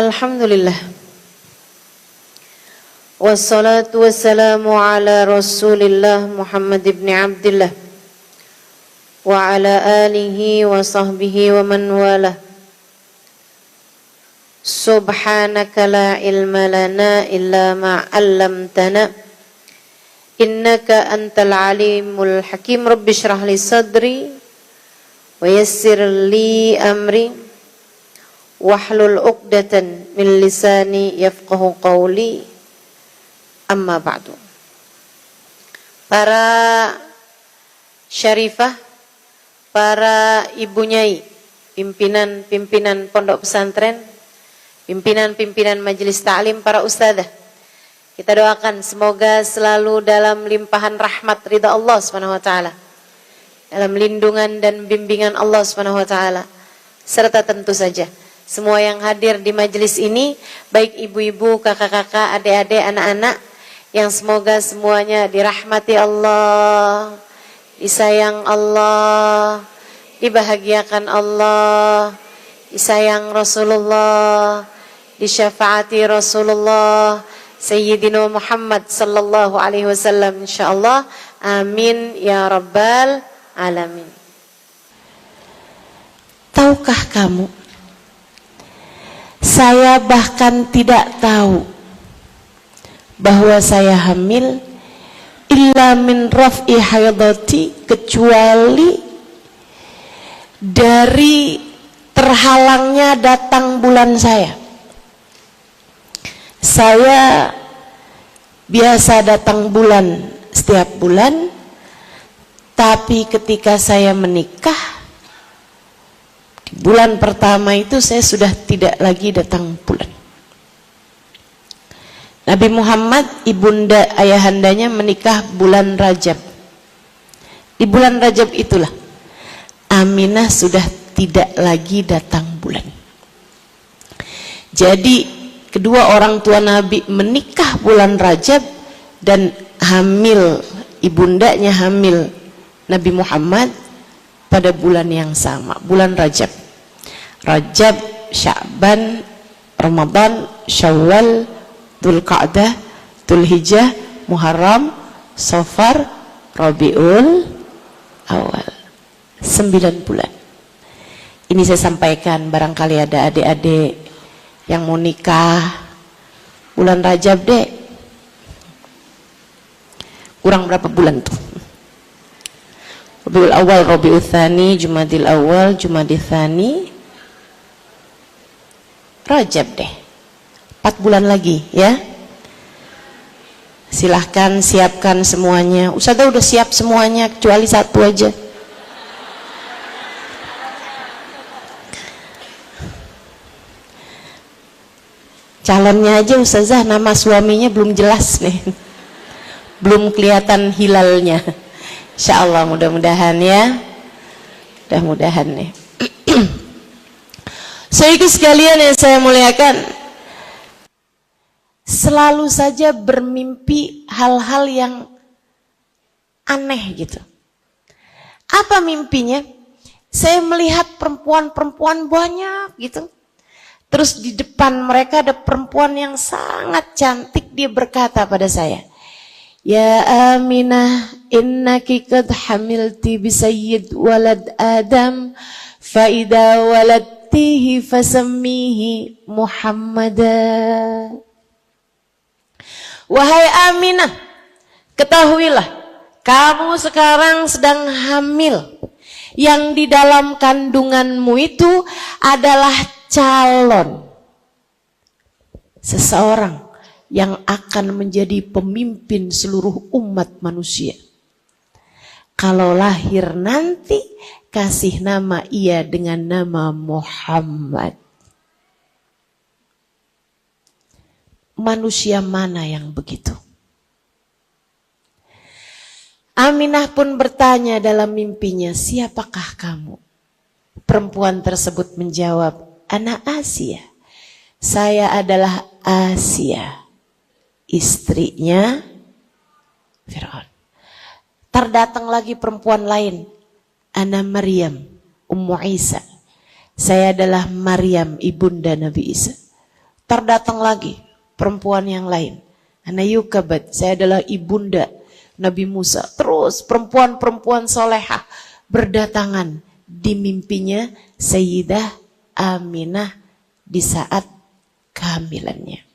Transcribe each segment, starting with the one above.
Alhamdulillah. Wassalatu wassalamu ala Rasulillah Muhammad ibn Abdillah wa ala alihi wa sahbihi wa man walah. Subhanaka la ilma lana illa ma 'allamtana innaka antal alimul hakim. Rabbi shrah li sadri wa yassir li amri wahlul 'uqdatan min lisani yafqahu qawli. Amma ba'du. Para syarifah, para ibu nyai, pimpinan pondok pesantren, pimpinan majelis ta'lim, para ustadzah, kita doakan semoga selalu dalam limpahan rahmat ridha Allah SWT, dalam lindungan dan bimbingan Allah SWT, serta tentu saja semua yang hadir di majelis ini, baik ibu-ibu, kakak-kakak, adik-adik, anak-anak, yang semoga semuanya dirahmati Allah, disayang Allah, dibahagiakan Allah, disayang Rasulullah, disyafaati Rasulullah Sayyidina Muhammad sallallahu alaihi wasallam insyaallah. Amin ya rabbal alamin. Tahukah kamu, saya bahkan tidak tahu bahwa saya hamil illa min raf'i haidati, kecuali dari terhalangnya datang bulan saya. Saya biasa datang bulan setiap bulan, tapi ketika saya menikah bulan pertama itu saya sudah tidak lagi datang bulan. Nabi Muhammad, ibunda ayahandanya menikah bulan Rajab. Di bulan Rajab itulah Aminah sudah tidak lagi datang bulan. Jadi kedua orang tua Nabi menikah bulan Rajab dan hamil, ibundanya hamil Nabi Muhammad pada bulan yang sama, bulan Rajab. Rajab, Sya'ban, Ramadan, Syawal, Dzulqa'dah, Dzulhijjah, Muharram, Safar, Rabiul Awal. 9 bulan. Ini saya sampaikan, barangkali ada adik-adik yang mau nikah bulan Rajab, dek. Kurang berapa bulan tuh? Rabiul Awal, Rabiul Tsani, Jumadil Awal, Jumadil Tsani, Rajab deh. 4 bulan lagi ya. Silahkan siapkan semuanya. Ustazah udah siap semuanya kecuali satu aja. Calonnya aja Ustazah, nama suaminya belum jelas nih. Belum kelihatan hilalnya. Insyaallah mudah-mudahan ya. Mudah-mudahan nih. Saudara sekalian yang saya muliakan, selalu saja bermimpi hal-hal yang aneh gitu. Apa mimpinya? Saya melihat perempuan-perempuan banyak gitu. Terus di depan mereka ada perempuan yang sangat cantik. Dia berkata pada saya, "Ya Aminah, innaki qad hamilti bi sayyid walad Adam, fa idza waladtihi fasammihi Muhammadan." Wahai Aminah, ketahuilah kamu sekarang sedang hamil. Yang di dalam kandunganmu itu adalah calon seseorang yang akan menjadi pemimpin seluruh umat manusia. Kalau lahir nanti, kasih nama ia dengan nama Muhammad. Manusia mana yang begitu? Aminah pun bertanya dalam mimpinya, siapakah kamu? Perempuan tersebut menjawab, Ana Asia. Saya adalah Asia, istrinya Fir'aun. Terdatang lagi perempuan lain, Ana Maryam, Ummu Isa. Saya adalah Maryam, ibunda Nabi Isa. terdatang lagi perempuan yang lain. Ana yukabat, saya adalah ibunda Nabi Musa. Terus perempuan-perempuan solehah berdatangan di mimpinya Sayyidah Aminah di saat kehamilannya.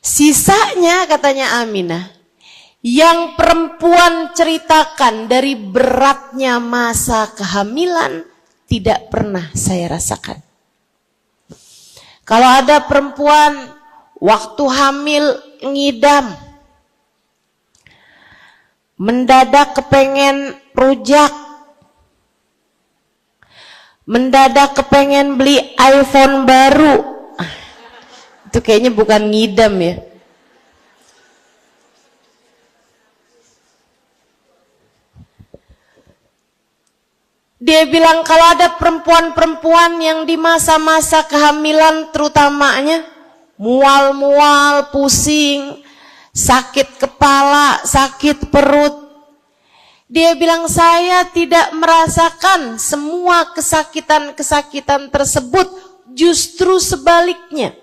Sisanya katanya Aminah, yang perempuan ceritakan dari beratnya masa kehamilan tidak pernah saya rasakan. Kalau ada perempuan waktu hamil ngidam, mendadak kepengen rujak, mendadak kepengen beli iPhone baru, itu kayaknya bukan ngidam ya. Dia bilang kalau ada perempuan-perempuan yang di masa-masa kehamilan terutamanya mual-mual, pusing, sakit kepala, sakit perut. Dia bilang saya tidak merasakan semua kesakitan-kesakitan tersebut, justru sebaliknya.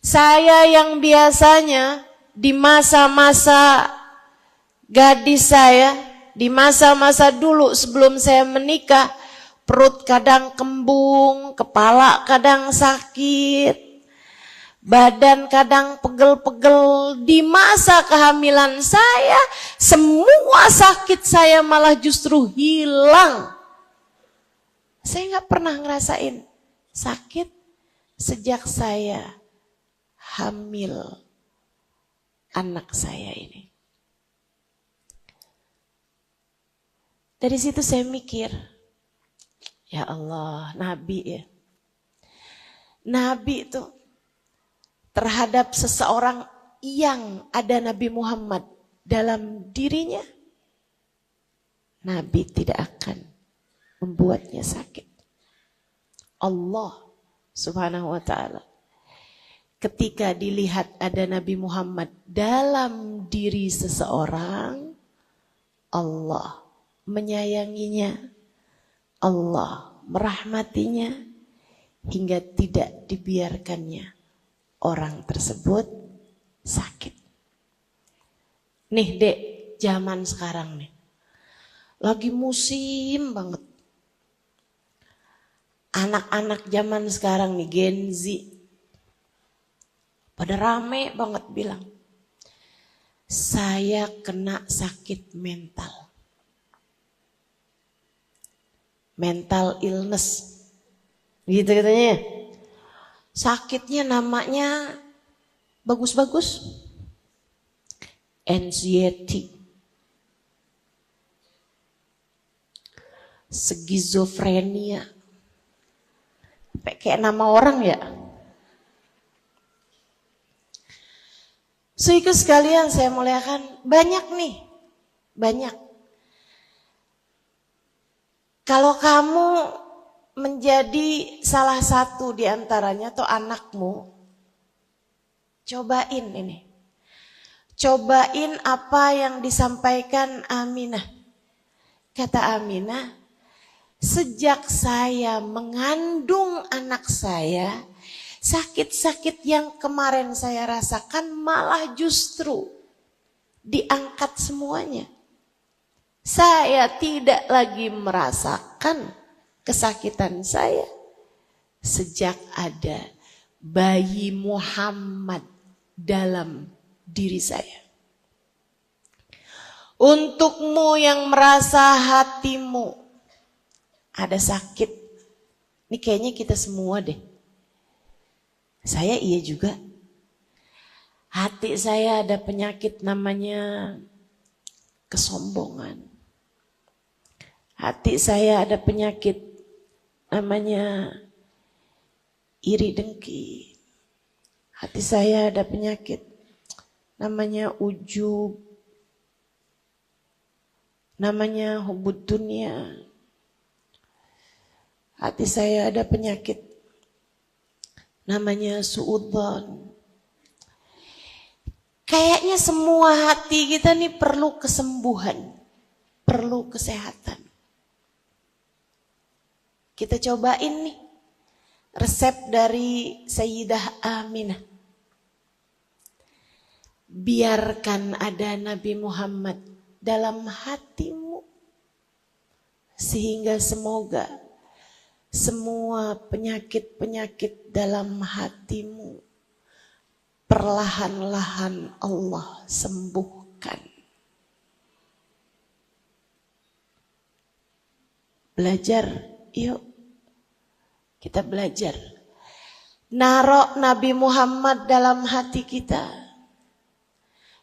Saya yang biasanya di masa-masa gadis saya, di masa-masa dulu sebelum saya menikah, perut kadang kembung, kepala kadang sakit, badan kadang pegel-pegel. Di masa kehamilan saya, semua sakit saya malah justru hilang. Saya gak pernah ngerasain sakit sejak saya hamil anak saya ini. Dari situ saya mikir, ya Allah, Nabi ya. Nabi itu terhadap seseorang yang ada Nabi Muhammad dalam dirinya, Nabi tidak akan membuatnya sakit. Allah Subhanahu wa ta'ala ketika dilihat ada Nabi Muhammad dalam diri seseorang, Allah menyayanginya, Allah merahmatinya hingga tidak dibiarkannya orang tersebut sakit. Nih dek, zaman sekarang nih lagi musim banget. Anak-anak zaman sekarang nih Gen Z pada rame banget bilang, saya kena sakit mental. Mental illness, gitu katanya. Sakitnya namanya bagus-bagus, anxiety, skizofrenia, kayak nama orang ya. Suiku sekalian saya muliakan, banyak nih, banyak. Kalau kamu menjadi salah satu di antaranya atau anakmu, cobain ini. Cobain apa yang disampaikan Aminah. Kata Aminah, sejak saya mengandung anak saya, sakit-sakit yang kemarin saya rasakan malah justru diangkat semuanya. Saya tidak lagi merasakan kesakitan saya sejak ada bayi Muhammad dalam diri saya. Untukmu yang merasa hatimu ada sakit, ini kayaknya kita semua deh. Saya iya juga. Hati saya ada penyakit namanya kesombongan. Hati saya ada penyakit namanya iri dengki. Hati saya ada penyakit namanya ujub, namanya hubud dunia. Hati saya ada penyakit namanya suudzon. Kayaknya semua hati kita nih perlu kesembuhan, perlu kesehatan. Kita cobain nih, resep dari Sayyidah Aminah. Biarkan ada Nabi Muhammad dalam hatimu, sehingga semoga semua penyakit-penyakit dalam hatimu perlahan-lahan Allah sembuhkan. Belajar, yuk kita belajar. Narok Nabi Muhammad dalam hati kita.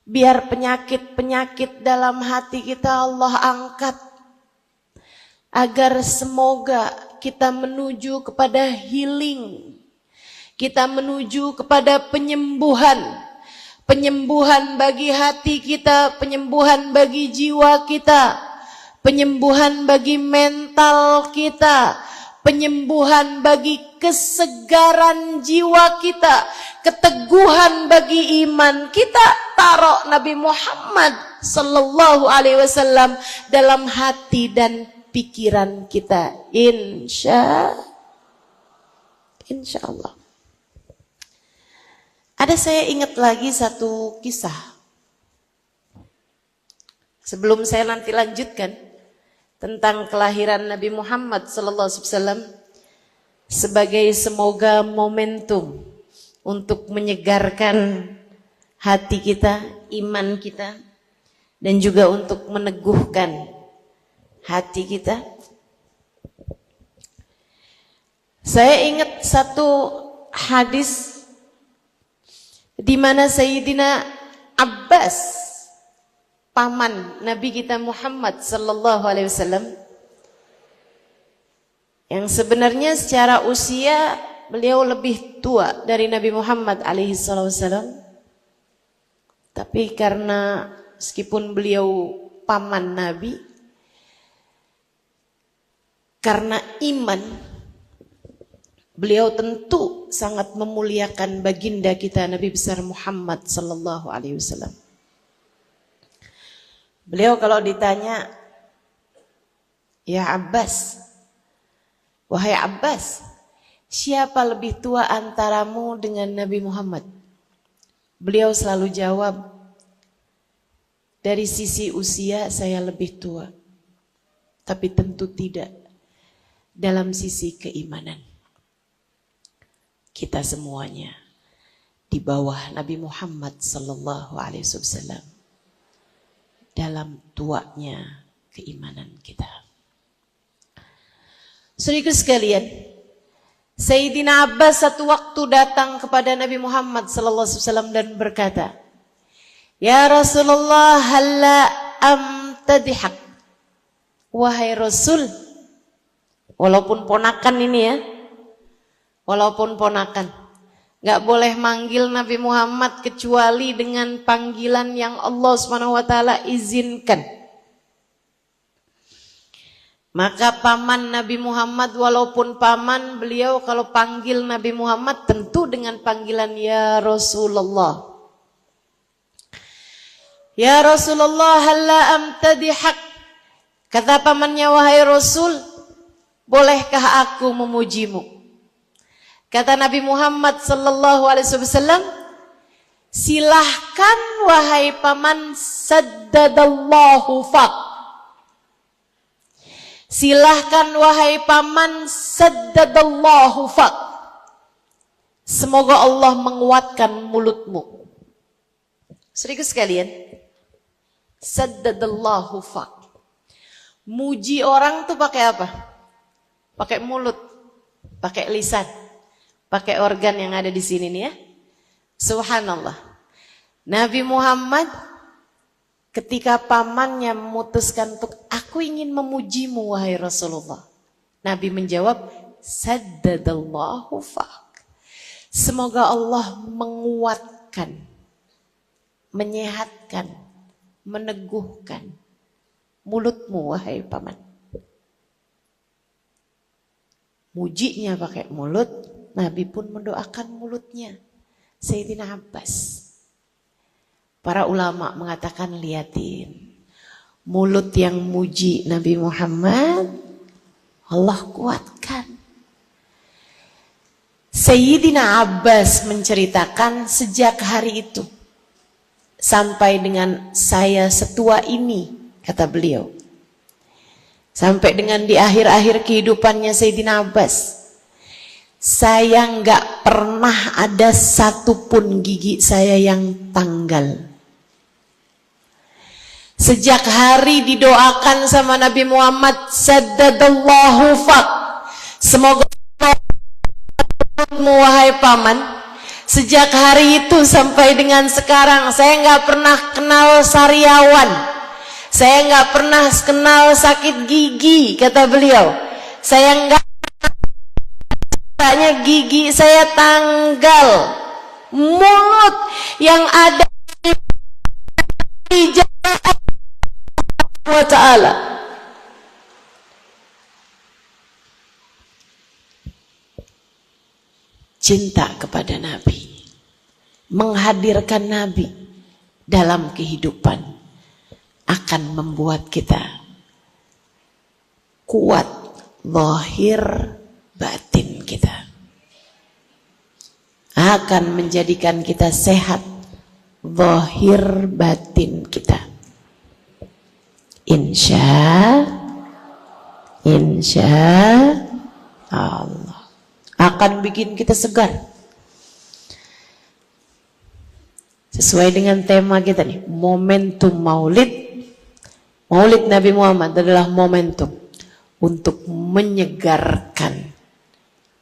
Biar penyakit-penyakit dalam hati kita Allah angkat. Agar semoga kita menuju kepada healing. Kita menuju kepada penyembuhan. Penyembuhan bagi hati kita, penyembuhan bagi jiwa kita, penyembuhan bagi mental kita, penyembuhan bagi kesegaran jiwa kita, keteguhan bagi iman kita. Taruh Nabi Muhammad sallallahu alaihi wasallam dalam hati dan pikiran kita, insya Allah. Ada saya ingat lagi satu kisah. Sebelum saya nanti lanjutkan tentang kelahiran Nabi Muhammad sallallahu alaihi wasallam sebagai semoga momentum untuk menyegarkan hati kita, iman kita, dan juga untuk meneguhkan hati kita. Saya ingat satu hadis di mana Sayyidina Abbas, paman Nabi kita Muhammad sallallahu alaihi wasallam, yang sebenarnya secara usia beliau lebih tua dari Nabi Muhammad alaihi wasallam, tapi karena meskipun beliau paman Nabi, karena iman, beliau tentu sangat memuliakan baginda kita Nabi besar Muhammad sallallahu alaihi wasallam. Beliau kalau ditanya, "Ya Abbas, wahai Abbas, siapa lebih tua antaramu dengan Nabi Muhammad?" Beliau selalu jawab, "Dari sisi usia saya lebih tua, tapi tentu tidak dalam sisi keimanan. Kita semuanya di bawah Nabi Muhammad sallallahu alaihi wasallam dalam tuanya keimanan kita." Saudaraku sekalian, Sayyidina Abbas satu waktu datang kepada Nabi Muhammad sallallahu alaihi wasallam dan berkata, "Ya Rasulullah, halla amtadihak." Wahai Rasul, walaupun ponakan ini ya, walaupun ponakan, gak boleh manggil Nabi Muhammad kecuali dengan panggilan yang Allah SWT izinkan. Maka paman Nabi Muhammad, walaupun paman beliau, kalau panggil Nabi Muhammad tentu dengan panggilan ya Rasulullah. Ya Rasulullah, halla amtadihak. Kata pamannya, wahai Rasul, bolehkah aku memujimu? Kata Nabi Muhammad sallallahu alaihi wasallam, silahkan wahai paman, saddadallahu faq. Silahkan wahai paman, saddadallahu faq. Semoga Allah menguatkan mulutmu. Saudaraku sekalian, saddadallahu faq. Muji orang tuh pakai apa? Pakai mulut, pakai lisan, pakai organ yang ada di sini nih ya. Subhanallah. Nabi Muhammad ketika pamannya memutuskan untuk, aku ingin memujimu wahai Rasulullah, Nabi menjawab, saddadallahu faq. Semoga Allah menguatkan, menyehatkan, meneguhkan mulutmu wahai paman. Mujinya pakai mulut, Nabi pun mendoakan mulutnya. Sayyidina Abbas. Para ulama mengatakan, liatin, mulut yang muji Nabi Muhammad, Allah kuatkan. Sayyidina Abbas menceritakan sejak hari itu sampai dengan saya setua ini, kata beliau, sampai dengan di akhir-akhir kehidupannya Sayyidina Abbas, saya nggak pernah ada satupun gigi saya yang tanggal. Sejak hari didoakan sama Nabi Muhammad, saddadallahu fak, semoga wahai paman, sejak hari itu sampai dengan sekarang saya nggak pernah kenal sariawan, saya nggak pernah kenal sakit gigi, kata beliau. Saya nggak tanya gigi saya tanggal, mulut yang ada di jalan wa ta'ala. Cinta kepada Nabi, menghadirkan Nabi dalam kehidupan akan membuat kita kuat zahir batin kita, akan menjadikan kita sehat zahir batin kita. Insya Allah akan bikin kita segar. Sesuai dengan tema kita nih, momentum maulid. Maulid Nabi Muhammad adalah momentum untuk menyegarkan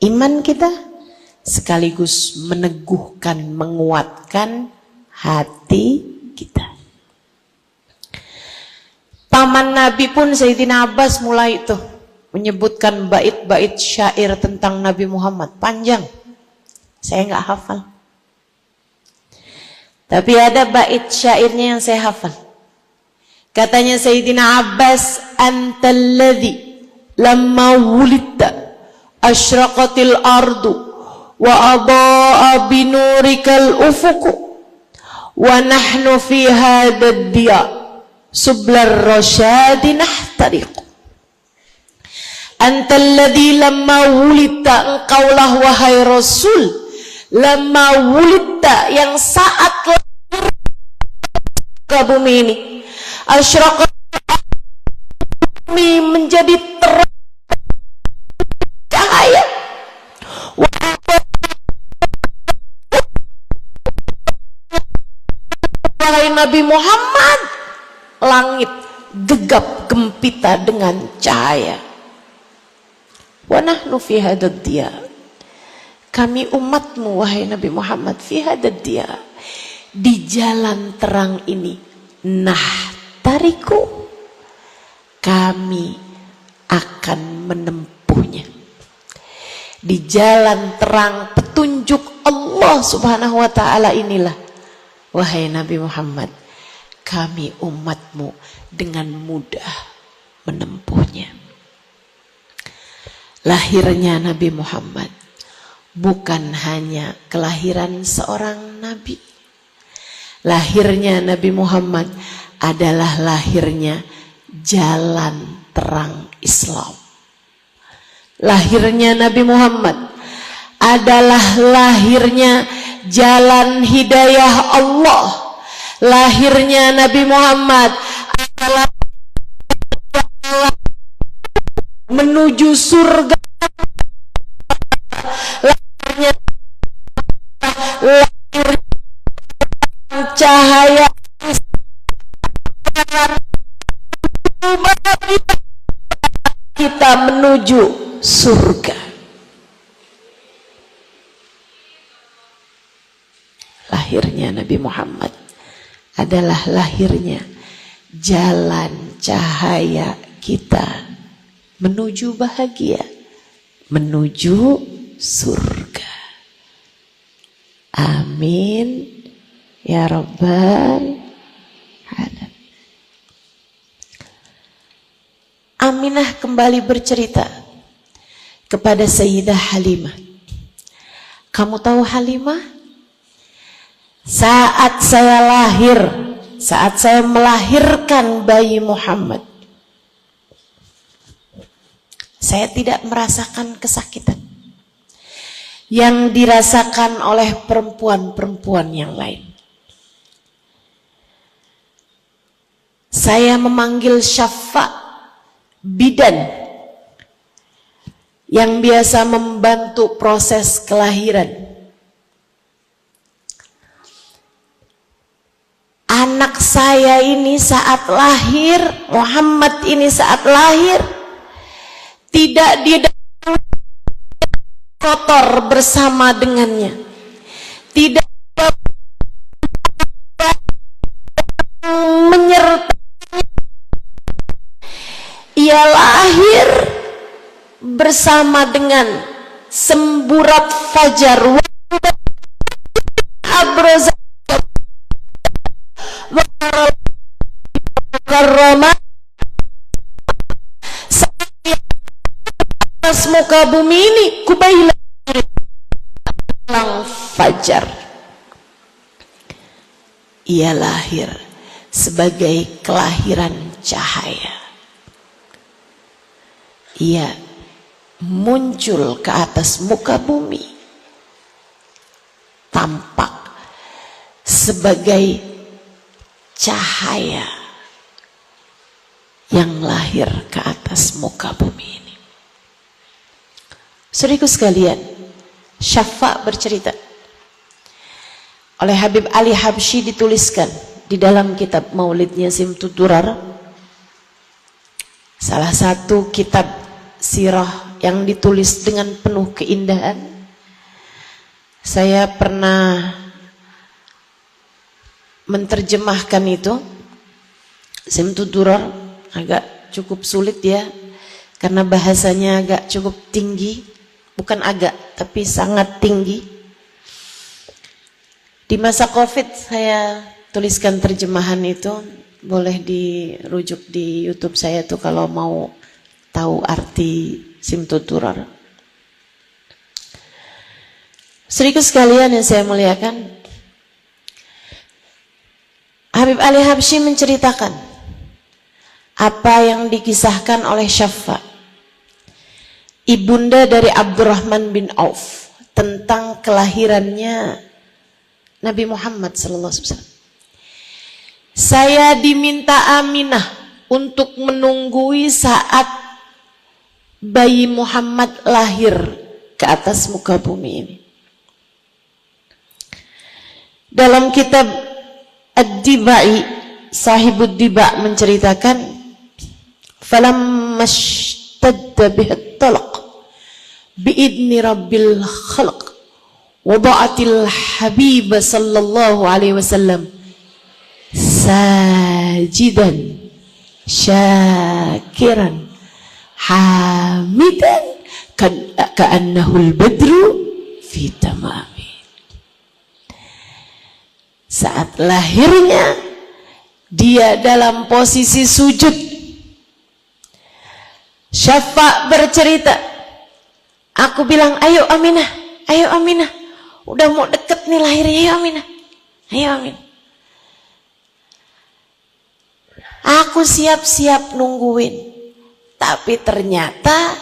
iman kita, sekaligus meneguhkan, menguatkan hati kita. Paman Nabi pun Sayyidina Abbas mulai itu menyebutkan bait-bait syair tentang Nabi Muhammad, panjang, saya nggak hafal. Tapi ada bait syairnya yang saya hafal. Katanya Sayyidina Abbas, antalladzi lamma wulidta asyraqatil ardu wa adaa binurikal ufuqu wa nahnu fi hadad diya sublar rasyadi nahtariqu. Antalladzi lamma wulidta, engkaulah wahai Rasul, lamma wulidta, yang saat lahir ke bumi ini, asyraqat bumi menjadi terang cahaya, wahai Nabi Muhammad, langit gegap gempita dengan cahaya. Wa nahnu fi hadad diya, kami umatmu wahai Nabi Muhammad, fi hadad diya, di jalan terang ini, nahtariku, kami akan menempuhnya. Di jalan terang petunjuk Allah Subhanahu wa ta'ala inilah, wahai Nabi Muhammad, kami umatmu dengan mudah menempuhnya. Lahirnya Nabi Muhammad bukan hanya kelahiran seorang nabi. Lahirnya Nabi Muhammad adalah lahirnya jalan terang Islam. Lahirnya Nabi Muhammad adalah lahirnya jalan hidayah Allah. Lahirnya Nabi Muhammad adalah menuju surga. Lahirnya cahaya kita menuju surga. Lahirnya Nabi Muhammad adalah lahirnya jalan cahaya kita menuju bahagia, menuju surga. Amin ya rabbal alamin. Aminah kembali bercerita kepada Sayyidah Halimah. Kamu tahu Halimah? Saat saya lahir, saat saya melahirkan bayi Muhammad, saya tidak merasakan kesakitan. yang dirasakan oleh perempuan-perempuan yang lain. Saya memanggil Syafa, bidan yang biasa membantu proses kelahiran. Anak saya ini saat lahir, Muhammad ini saat lahir, tidak kotor bersama dengannya, tidak menyertai. Ia lahir bersama dengan semburat fajar, muka bumi ini kubailah fajar. Ia lahir sebagai kelahiran cahaya. Ia muncul ke atas muka bumi, tampak sebagai cahaya yang lahir ke atas muka bumi ini. Saudaraku sekalian, Syafa bercerita, oleh Habib Ali Habsyi dituliskan di dalam kitab Maulidnya Simtud Durar, salah satu kitab sirah yang ditulis dengan penuh keindahan. Saya pernah menerjemahkan itu. Simtud Durar agak cukup sulit ya, karena bahasanya agak cukup tinggi. Bukan agak, tapi sangat tinggi. Di masa Covid saya tuliskan terjemahan itu, boleh dirujuk di YouTube saya tuh kalau mau tahu arti Simtud Durar. Saudaraku sekalian yang saya muliakan, Habib Ali Habsyi menceritakan apa yang dikisahkan oleh Syafa, ibunda dari Abdurrahman bin Auf, tentang kelahirannya Nabi Muhammad SAW. Saya diminta Aminah untuk menunggui saat bayi Muhammad lahir ke atas muka bumi ini. Dalam kitab Ad-Dibai, Sahibud Diba menceritakan, falamma ishtadda bihat talaq biidni rabbil khalq wada'atil habib sallallahu alaihi wasallam sajidan syakiran hamidan ka'annahul badru fi tamami. Saat lahirnya dia dalam posisi sujud. Syafa bercerita, aku bilang, ayo Aminah, udah mau deket nih lahirnya, ayo Aminah, ayo Aminah. Aku siap-siap nungguin, tapi ternyata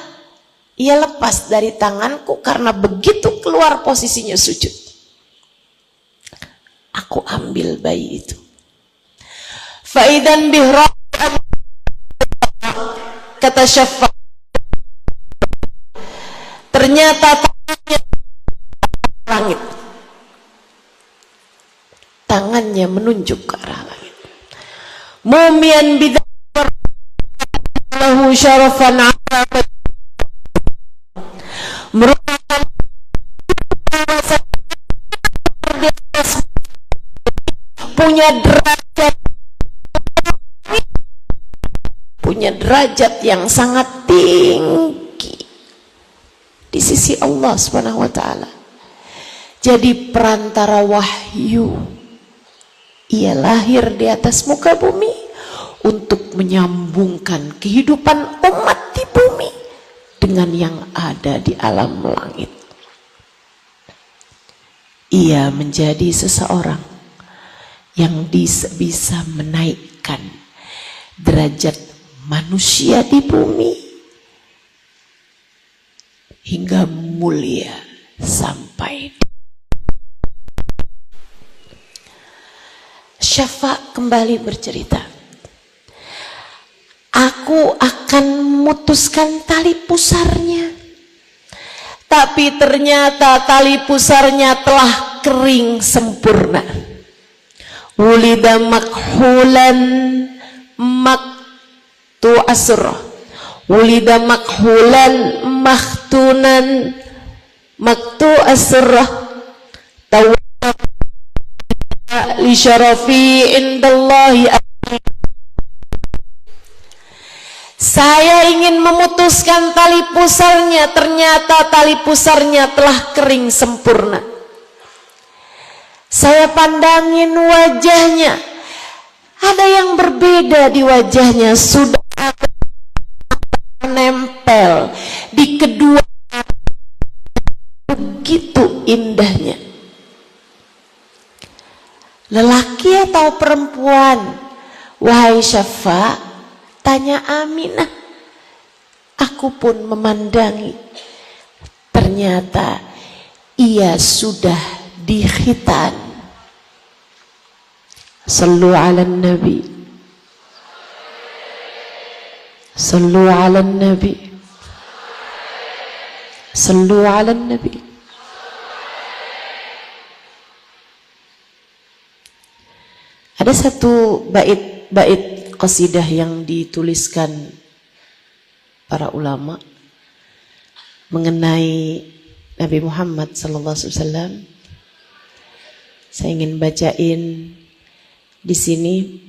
ia lepas dari tanganku karena begitu keluar posisinya sujud. Aku ambil bayi itu. Faidan bihra, kata Syafa, ternyata langit, tangannya menunjuk ke arah langit. Mumian bidar lahu syarafan merupakan punya derajat yang sangat tinggi di sisi Allah Subhanahu wa taala. Jadi perantara wahyu, ia lahir di atas muka bumi untuk menyambungkan kehidupan umat di bumi dengan yang ada di alam langit. Ia menjadi seseorang yang bisa menaikkan derajat manusia di bumi hingga mulia sampai. Syafa kembali bercerita, aku akan memutuskan tali pusarnya, tapi ternyata tali pusarnya telah kering sempurna. Wulida makhulan maktu asrah, wulida makhulan makhtunan maktu asrah, li syarafi indallahi. Saya ingin memutuskan tali pusarnya, ternyata tali pusarnya telah kering sempurna. Saya pandangin wajahnya, ada yang berbeda di wajahnya, sudah nempel di kedua, begitu indahnya. Lelaki atau perempuan? Wahai Syafa, tanya Aminah. Aku pun memandangi, ternyata ia sudah dikhitan. Sallu ala Nabi, sallu ala Nabi, sallu ala Nabi. Ada satu bait qasidah yang dituliskan para ulama mengenai Nabi Muhammad SAW. Saya ingin bacain di sini,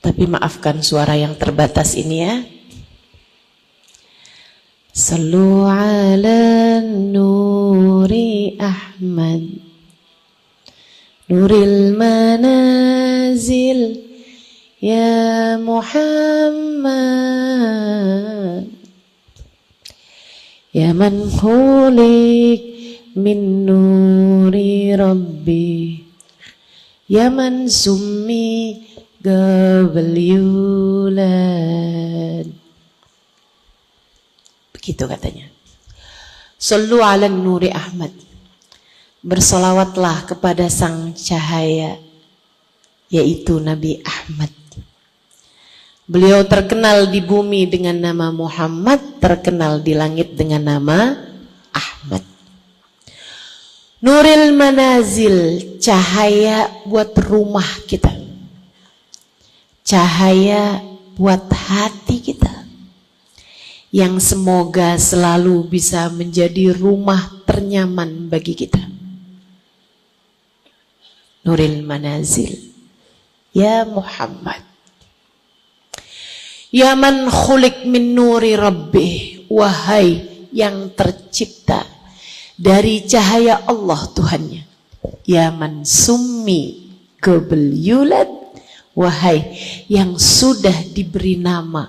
tapi maafkan suara yang terbatas ini ya. Sallu ala nuri Ahmad, nuril manazil, ya Muhammad, ya man khuliq min nuri Rabbi, ya man summi qabl yulad. Begitu katanya. Sallu ala nuri Ahmad, bersolawatlah kepada sang cahaya, yaitu Nabi Ahmad. Beliau terkenal di bumi dengan nama Muhammad, terkenal di langit dengan nama Ahmad. Nuril manazil, cahaya buat rumah kita, cahaya buat hati kita, yang semoga selalu bisa menjadi rumah ternyaman bagi kita. Nuril manazil, ya Muhammad, ya man khuliq min nuri Rabbi, wahai yang tercipta dari cahaya Allah Tuhannya. Ya man summi qabl yulad, wahai yang sudah diberi nama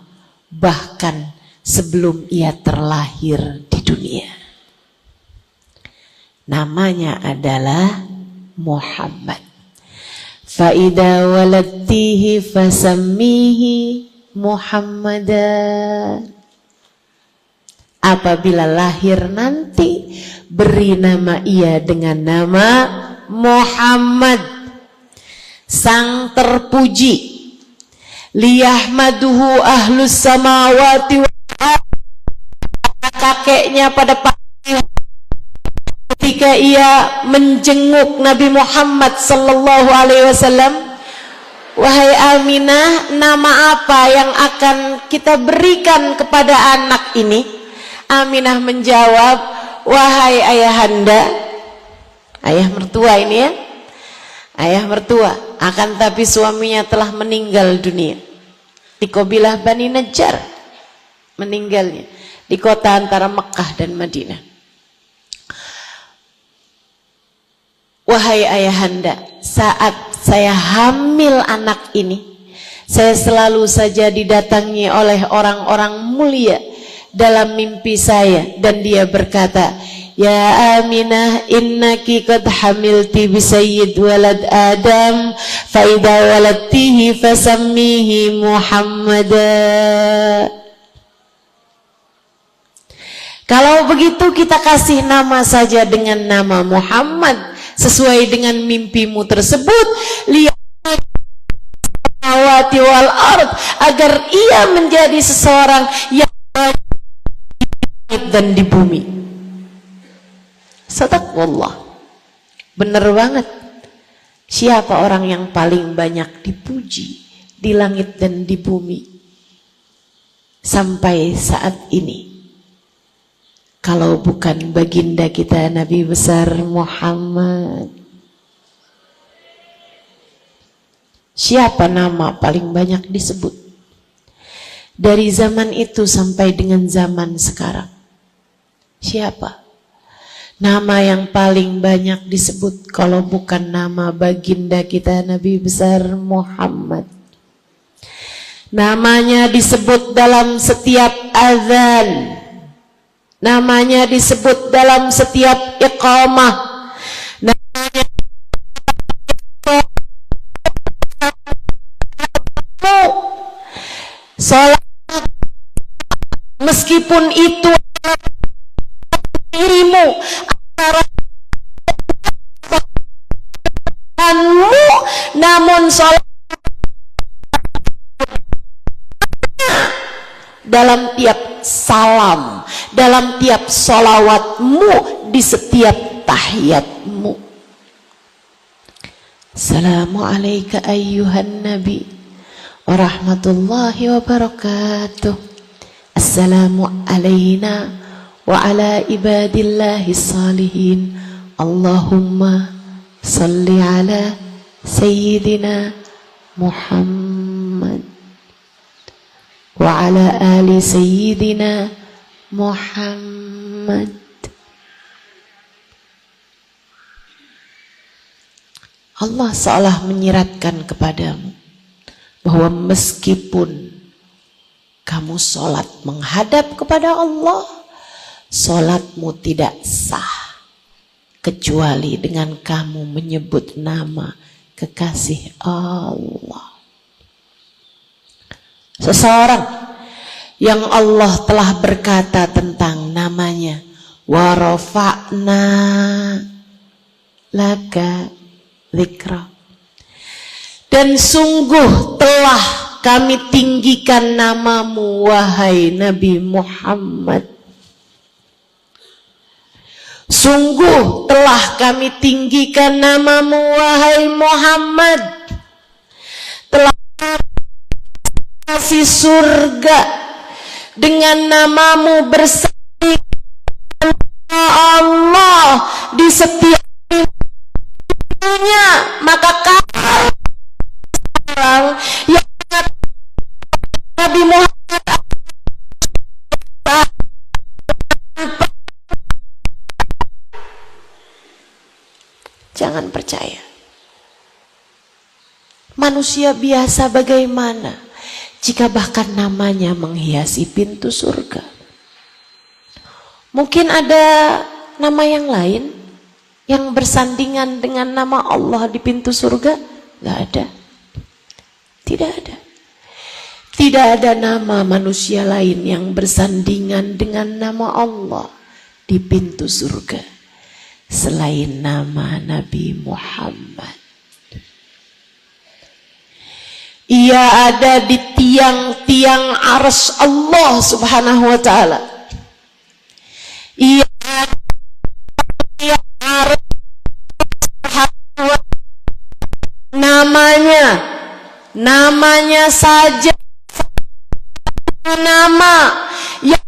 bahkan sebelum ia terlahir di dunia. Namanya adalah Muhammad. Fa idza waladtihi fasammihi Muhammadan. Apabila lahir nanti, beri nama ia dengan nama Muhammad, sang terpuji. Liyahmaduhu ahlus samawati wa kakeknya pada ketika ia menjenguk Nabi Muhammad sallallahu alaihi wasallam. Wahai Aminah, nama apa yang akan kita berikan kepada anak ini? Aminah menjawab, wahai ayahanda, ayah mertua ini ya, ayah mertua, akan tapi suaminya telah meninggal dunia di kabilah Bani Najjar, meninggalnya di kota antara Mekah dan Madinah. Wahai ayahanda, saat saya hamil anak ini, saya selalu saja didatangi oleh orang-orang mulia dalam mimpi saya, dan dia berkata, ya Aminah, innaki qad hamilti bi sayyid walad Adam, fa idza waladtihi fasammihi Muhammada. Kalau begitu kita kasih nama saja dengan nama Muhammad sesuai dengan mimpimu tersebut. Lihat wal ard, agar ia menjadi seseorang yang dan di bumi. Sadaqallah. Benar banget. Siapa orang yang paling banyak dipuji di langit dan di bumi sampai saat ini? Kalau bukan baginda kita Nabi besar Muhammad. Siapa nama paling banyak disebut dari zaman itu sampai dengan zaman sekarang? Siapa nama yang paling banyak disebut kalau bukan nama baginda kita Nabi besar Muhammad? Namanya disebut dalam setiap azan, namanya disebut dalam setiap iqamah, namanya salat, meskipun itu dirimu antara namun salat dalam tiap salam, dalam tiap solawatmu, di setiap tahiyatmu. Assalamualaikum ayyuhan nabi wa rahmatullahi wa barakatuh. Assalamu alaina wa ala ibadillahi salihin. Allahumma salli ala sayyidina Muhammad wa ala ali sayyidina Muhammad. Allah seolah menyiratkan kepadamu bahwa meskipun kamu sholat menghadap kepada Allah, sholatmu tidak sah kecuali dengan kamu menyebut nama kekasih Allah. Seseorang yang Allah telah berkata tentang namanya, wa rafa'na laka dzikra, dan sungguh telah kami tinggikan namamu wahai Nabi Muhammad. Sungguh telah kami tinggikan namamu wahai Muhammad. Telah kasih surga dengan namamu bersama Allah di setiap dunia. Maka kamu orang yang Nabi Muhammad jangan percaya. Manusia biasa bagaimana jika bahkan namanya menghiasi pintu surga? Mungkin ada nama yang lain yang bersandingan dengan nama Allah di pintu surga? Gak ada. Tidak ada. Tidak ada nama manusia lain yang bersandingan dengan nama Allah di pintu surga selain nama Nabi Muhammad. Ia ada di tiang-tiang arsy Allah subhanahu wa ta'ala. Ia ada di tiang arsy namanya saja nama yang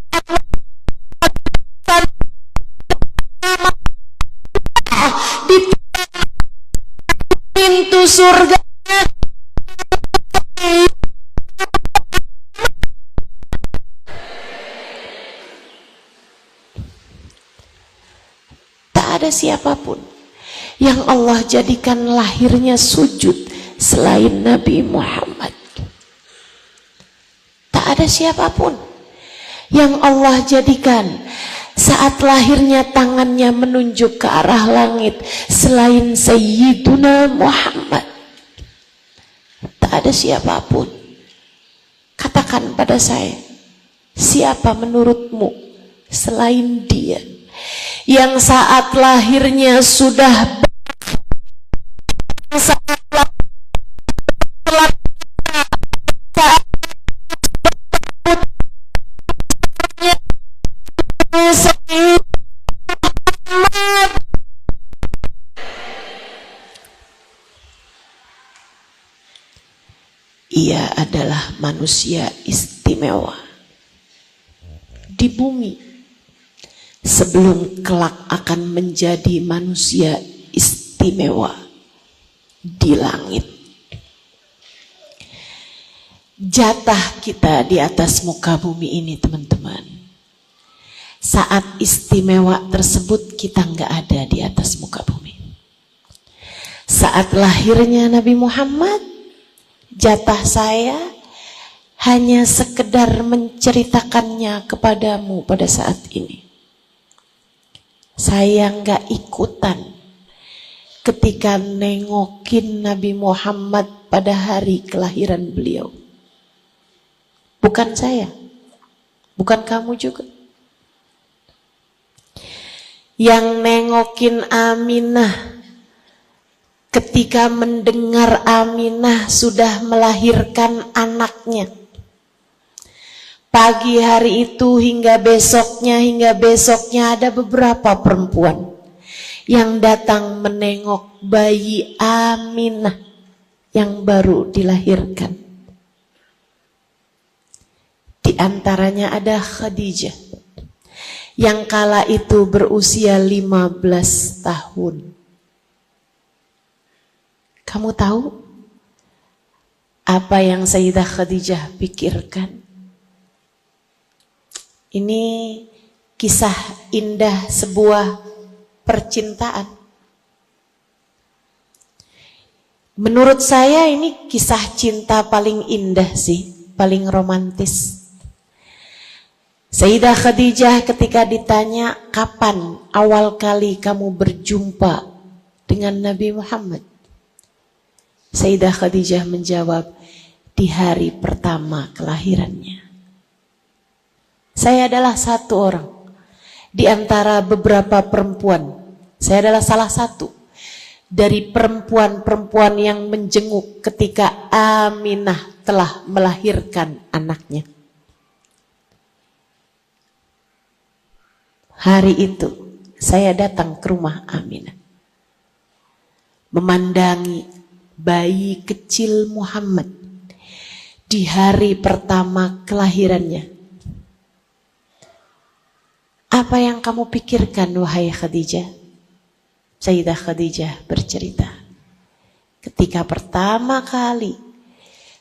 di pintu surga. Tak ada siapapun yang Allah jadikan lahirnya sujud selain Nabi Muhammad. Tak ada siapapun yang Allah jadikan saat lahirnya tangannya menunjuk ke arah langit selain Sayyiduna Muhammad. Tak ada siapapun. Katakan pada saya, siapa menurutmu selain dia, yang saat lahirnya sudah ia adalah manusia istimewa di bumi sebelum kelak akan menjadi manusia istimewa di langit. Jatah kita di atas muka bumi ini, teman-teman. Saat istimewa tersebut kita nggak ada di atas muka bumi. Saat lahirnya Nabi Muhammad, jatah saya hanya sekedar menceritakannya kepadamu pada saat ini. Saya nggak ikutan ketika nengokin Nabi Muhammad pada hari kelahiran beliau. Bukan saya, bukan kamu juga. Yang nengokin Aminah ketika mendengar Aminah sudah melahirkan anaknya. Pagi hari itu hingga besoknya ada beberapa perempuan yang datang menengok bayi Aminah yang baru dilahirkan. Di antaranya ada Khadijah yang kala itu berusia 15 tahun. Kamu tahu apa yang Sayyidah Khadijah pikirkan? Ini kisah indah sebuah percintaan. Menurut saya ini kisah cinta paling indah sih, paling romantis. Sayyidah Khadijah ketika ditanya, kapan awal kali kamu berjumpa dengan Nabi Muhammad? Sayyidah Khadijah menjawab, di hari pertama kelahirannya. Saya adalah satu orang di antara beberapa perempuan. Saya adalah salah satu dari perempuan-perempuan yang menjenguk ketika Aminah telah melahirkan anaknya. Hari itu saya datang ke rumah Aminah, memandangi bayi kecil Muhammad di hari pertama kelahirannya. Apa yang kamu pikirkan, wahai Khadijah? Sayyidah Khadijah bercerita, ketika pertama kali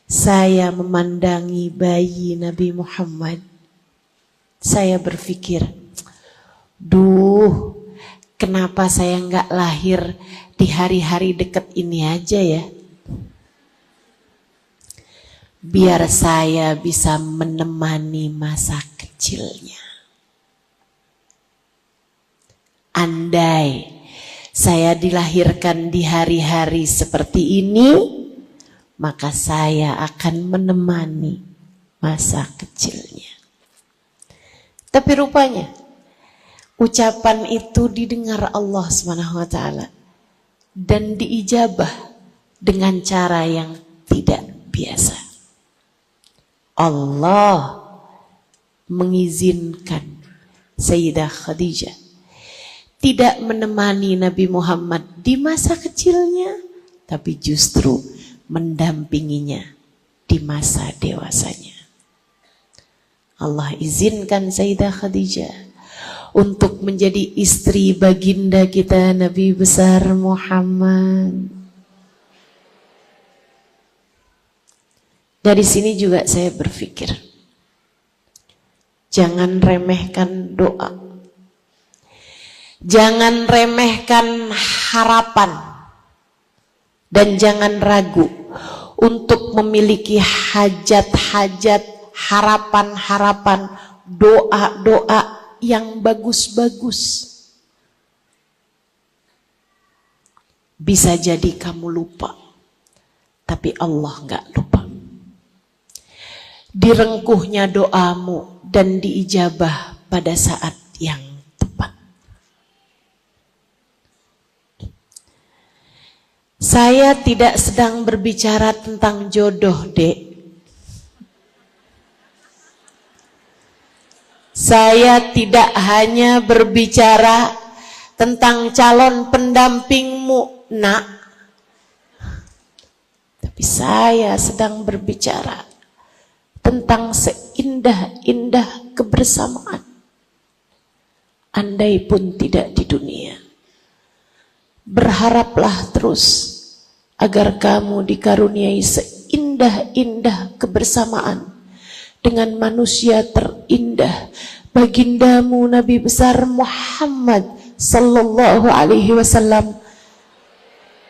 saya memandangi bayi Nabi Muhammad, saya berpikir, duh, kenapa saya nggak lahir di hari-hari dekat ini aja ya? Biar saya bisa menemani masa kecilnya. Andai saya dilahirkan di hari-hari seperti ini, maka saya akan menemani masa kecilnya. Tapi rupanya ucapan itu didengar Allah SWT dan diijabah dengan cara yang tidak biasa. Allah mengizinkan Sayyidah Khadijah tidak menemani Nabi Muhammad di masa kecilnya, tapi justru mendampinginya di masa dewasanya. Allah izinkan Sayyidah Khadijah untuk menjadi istri baginda kita Nabi besar Muhammad. Dari sini juga saya berpikir, jangan remehkan doa. Jangan remehkan harapan. Dan jangan ragu untuk memiliki hajat-hajat, harapan-harapan, doa-doa yang bagus-bagus. Bisa jadi kamu lupa, tapi Allah nggak lupa. Direngkuhnya doamu dan diijabah pada saat yang tepat. Saya tidak sedang berbicara tentang jodoh, Dek. Saya tidak hanya berbicara tentang calon pendampingmu, Nak. Tapi saya sedang berbicara tentang seindah-indah kebersamaan. Andai pun tidak di dunia, berharaplah terus agar kamu dikaruniai seindah-indah kebersamaan dengan manusia terindah, bagindamu Nabi besar Muhammad sallallahu alaihi wasallam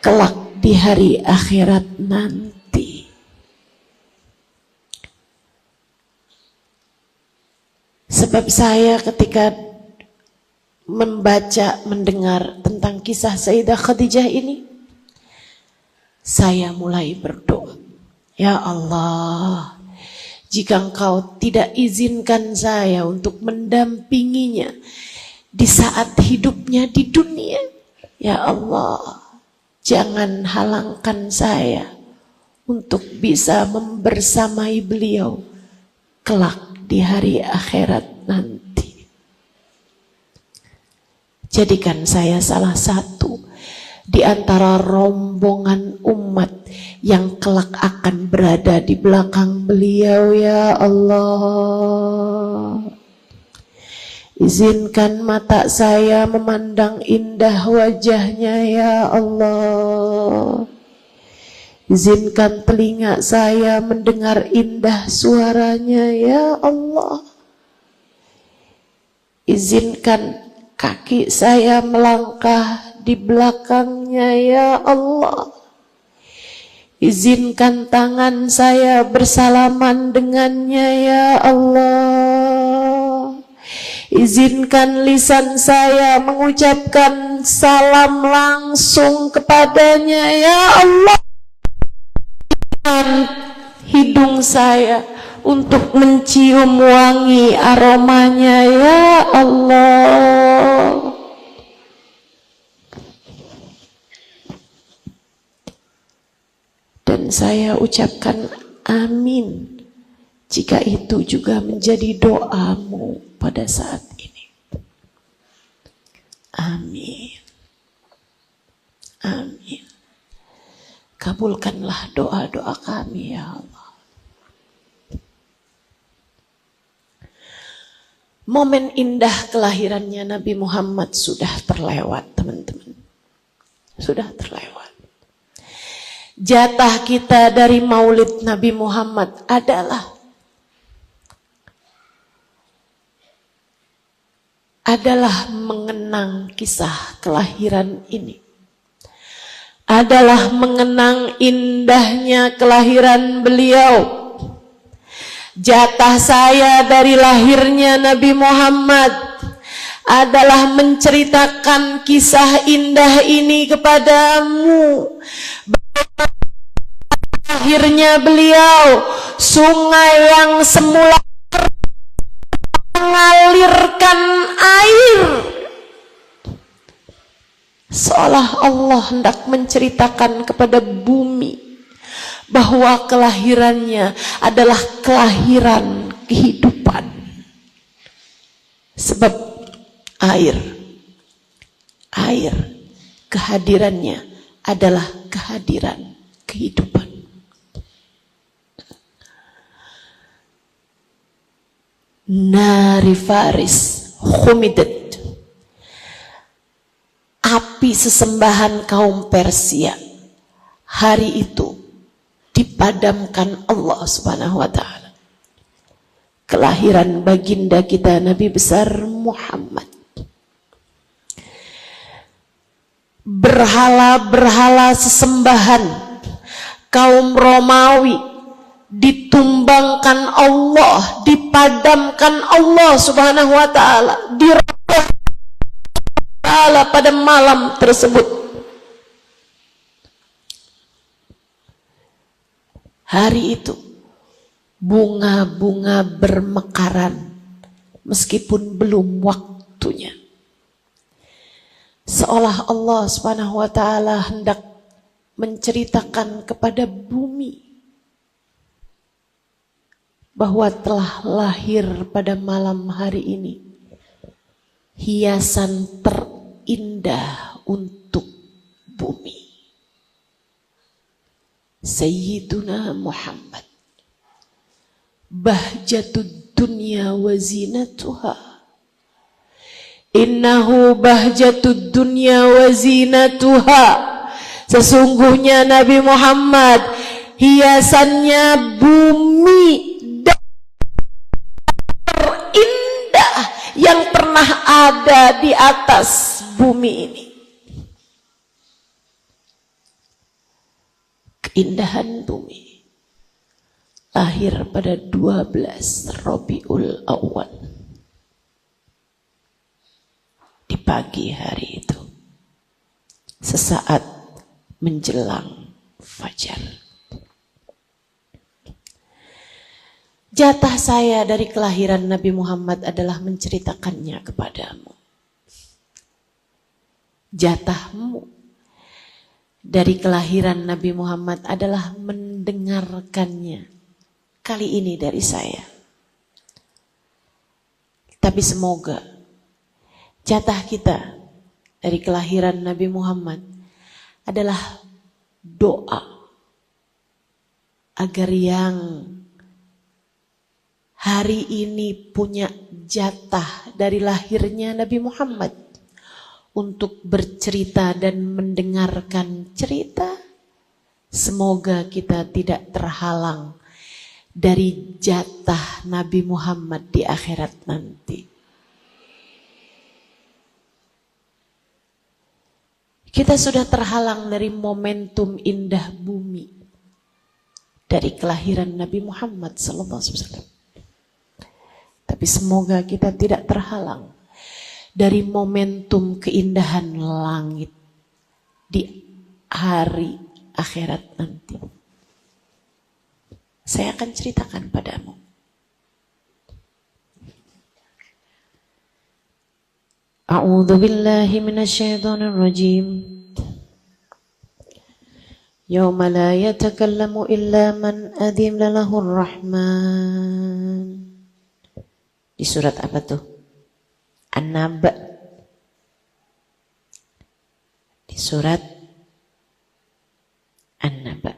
kelak di hari akhirat nanti. Sebab saya ketika membaca, mendengar tentang kisah Sayyidah Khadijah ini, saya mulai berdoa, ya Allah, jika Engkau tidak izinkan saya untuk mendampinginya di saat hidupnya di dunia, ya Allah, jangan halangkan saya untuk bisa membersamai beliau kelak di hari akhirat nanti. Jadikan saya salah satu di antara rombongan umat yang kelak akan berada di belakang beliau, ya Allah. Izinkan mata saya memandang indah wajahnya, ya Allah. Izinkan telinga saya mendengar indah suaranya, ya Allah. Izinkan kaki saya melangkah di belakangnya, ya Allah. Izinkan tangan saya bersalaman dengannya, ya Allah. Izinkan lisan saya mengucapkan salam langsung kepadanya, ya Allah. Dan hidung saya untuk mencium wangi aromanya, ya Allah. Dan saya ucapkan amin jika itu juga menjadi doamu pada saat ini. Amin. Amin. Kabulkanlah doa-doa kami, ya Allah. Momen indah kelahirannya Nabi Muhammad sudah terlewat, teman-teman. Sudah terlewat. Jatah kita dari maulid Nabi Muhammad adalah mengenang kisah kelahiran ini. Adalah mengenang indahnya kelahiran beliau. Jatah saya dari lahirnya Nabi Muhammad adalah menceritakan kisah indah ini kepadamu. Akhirnya beliau, sungai yang semula mengalirkan air, seolah Allah hendak menceritakan kepada bumi bahwa kelahirannya adalah kelahiran kehidupan. Sebab air kehadirannya adalah kehadiran kehidupan. Nari Faris Khumidat, api sesembahan kaum Persia, hari itu dipadamkan Allah Subhanahu wa ta'ala. Kelahiran baginda kita Nabi besar Muhammad. Berhala-berhala sesembahan kaum Romawi ditumbangkan Allah, dipadamkan Allah Subhanahu wa ta'ala, dirahmati Allah pada malam tersebut. Hari itu bunga-bunga bermekaran meskipun belum waktunya. Seolah Allah Subhanahu wa taala hendak menceritakan kepada bumi bahwa telah lahir pada malam hari ini hiasan terindah untuk bumi. Sayyiduna Muhammad, bahjatud dunya wa zinatuha. Innahu bahjatud dunya wa zinatuha. Sesungguhnya Nabi Muhammad hiasannya bumi terindah yang pernah ada di atas bumi ini. Keindahan bumi lahir pada 12 Rabiul Awal. Di pagi hari itu, sesaat menjelang fajar. Jatah saya dari kelahiran Nabi Muhammad adalah menceritakannya kepadamu. Jatahmu dari kelahiran Nabi Muhammad adalah mendengarkannya. Kali ini dari saya. Tapi semoga jatah kita dari kelahiran Nabi Muhammad adalah doa agar yang hari ini punya jatah dari lahirnya Nabi Muhammad untuk bercerita dan mendengarkan cerita, semoga kita tidak terhalang dari jatah Nabi Muhammad di akhirat nanti. Kita sudah terhalang dari momentum indah bumi dari kelahiran Nabi Muhammad SAW. Tapi semoga kita tidak terhalang dari momentum keindahan langit di hari akhirat nanti. Saya akan ceritakan padamu. A'udzu billahi minasyaitonir rajim. Yauma la yatakallamu illa man adina lahur rahman. Di surat apa tuh? An-Naba. Di surat An-Naba.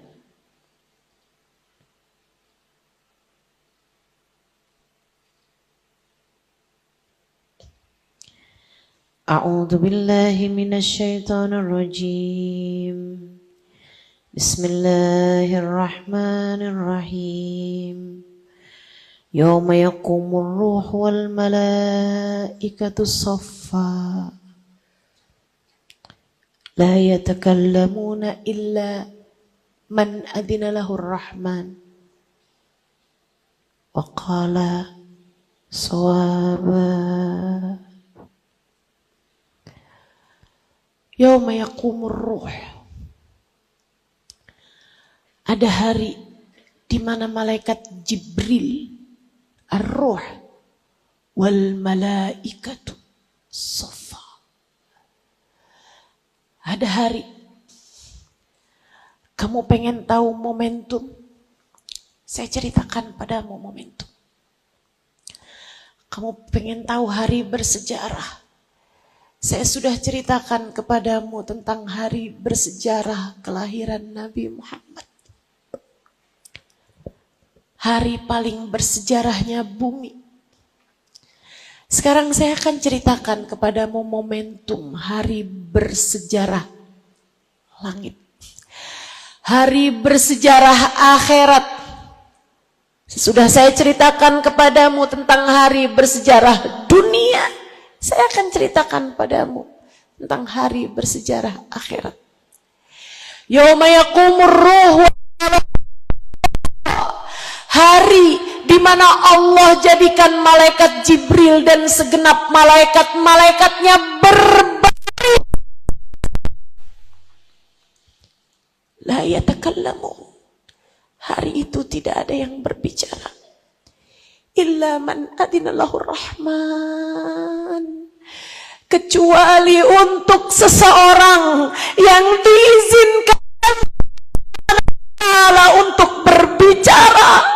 A'udzu billahi minasyaitonir rajim. Bismillahirrahmanirrahim. Yauma yaqumur ruhu wal malaikatu saffa. La yatakallamuna illa man adina lahur rahman. Wa qala sawaba. Yauma yaqumur ruh. Ada hari di mana malaikat Jibril ar-ruh wal malaikatu safa. Ada hari kamu pengen tahu momentum? Saya ceritakan padamu momentum. Kamu pengen tahu hari bersejarah? Saya sudah ceritakan kepadamu tentang hari bersejarah kelahiran Nabi Muhammad. Hari paling bersejarahnya bumi. Sekarang saya akan ceritakan kepadamu momentum hari bersejarah langit. Hari bersejarah akhirat. Sudah saya ceritakan kepadamu tentang hari bersejarah dunia. Saya akan ceritakan padamu tentang hari bersejarah akhirat. Yauma yaqumur ruh, hari di mana Allah jadikan malaikat Jibril dan segenap malaikat-malaikatnya berbaring. La yatakallamu. Hari itu tidak ada yang berbicara. illa man adinalahu rahman, kecuali untuk seseorang yang diizinkan Allah untuk berbicara.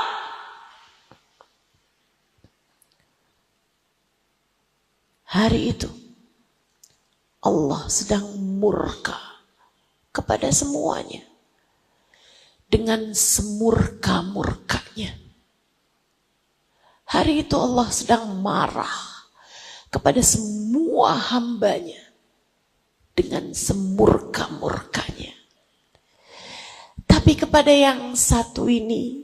Hari itu Allah sedang murka kepada semuanya dengan semurka-murkanya. Hari itu Allah sedang marah kepada semua hambanya dengan semurka-murkanya. Tapi kepada yang satu ini,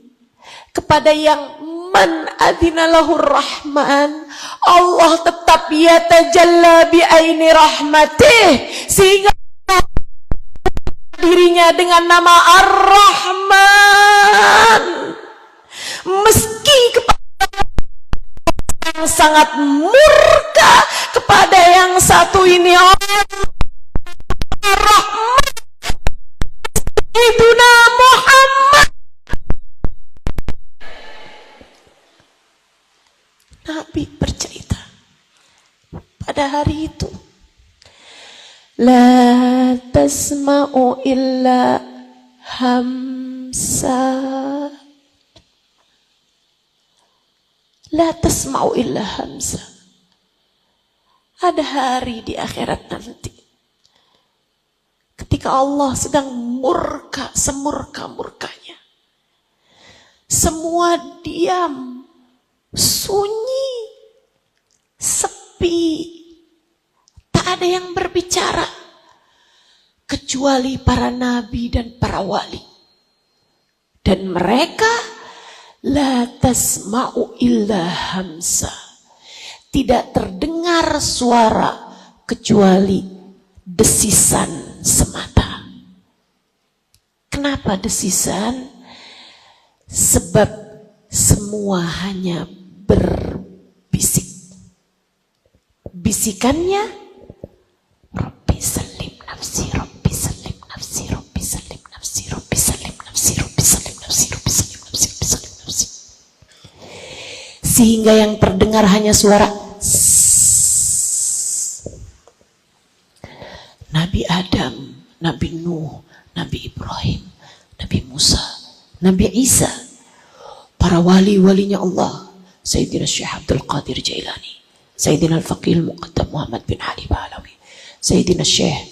kepada yang man adzinalahur rahman, Allah tetap yatajalla bi aini rahmatih, sehingga dirinya dengan nama Ar-Rahman. Meski kepada yang sangat murka, kepada yang satu ini Ar-Rahman, Sayyiduna Muhammad. Nabi bercerita pada hari itu, la tasma'u illa hamsa, la tasma'u illa hamsa. Ada hari di akhirat nanti, ketika Allah sedang murka semurka-murkanya, semua diam, sunyi, sepi, tak ada yang berbicara kecuali para nabi dan para wali. Dan mereka la tasma'u illa hamsa, tidak terdengar suara kecuali desisan semata. Kenapa desisan? Sebab semua hanya berbisik. Bisikannya, Rabbi salim nafsi, Rabbi salim nafsi, Rabbi salim nafsi, Rabbi salim nafsi, Rabbi salim nafsi, Rabbi salim nafsi, Rabbi salim nafsi. Sehingga yang terdengar hanya suara Nabi Adam, Nabi Nuh, Nabi Ibrahim, Nabi Musa, Nabi Isa, para wali-walinya Allah, Sayyidina Syekh Abdul Qadir Jailani, Sayyidina Al-Faqih Al-Muqaddam Muhammad bin Ali Balawi, Sayyidina Syekh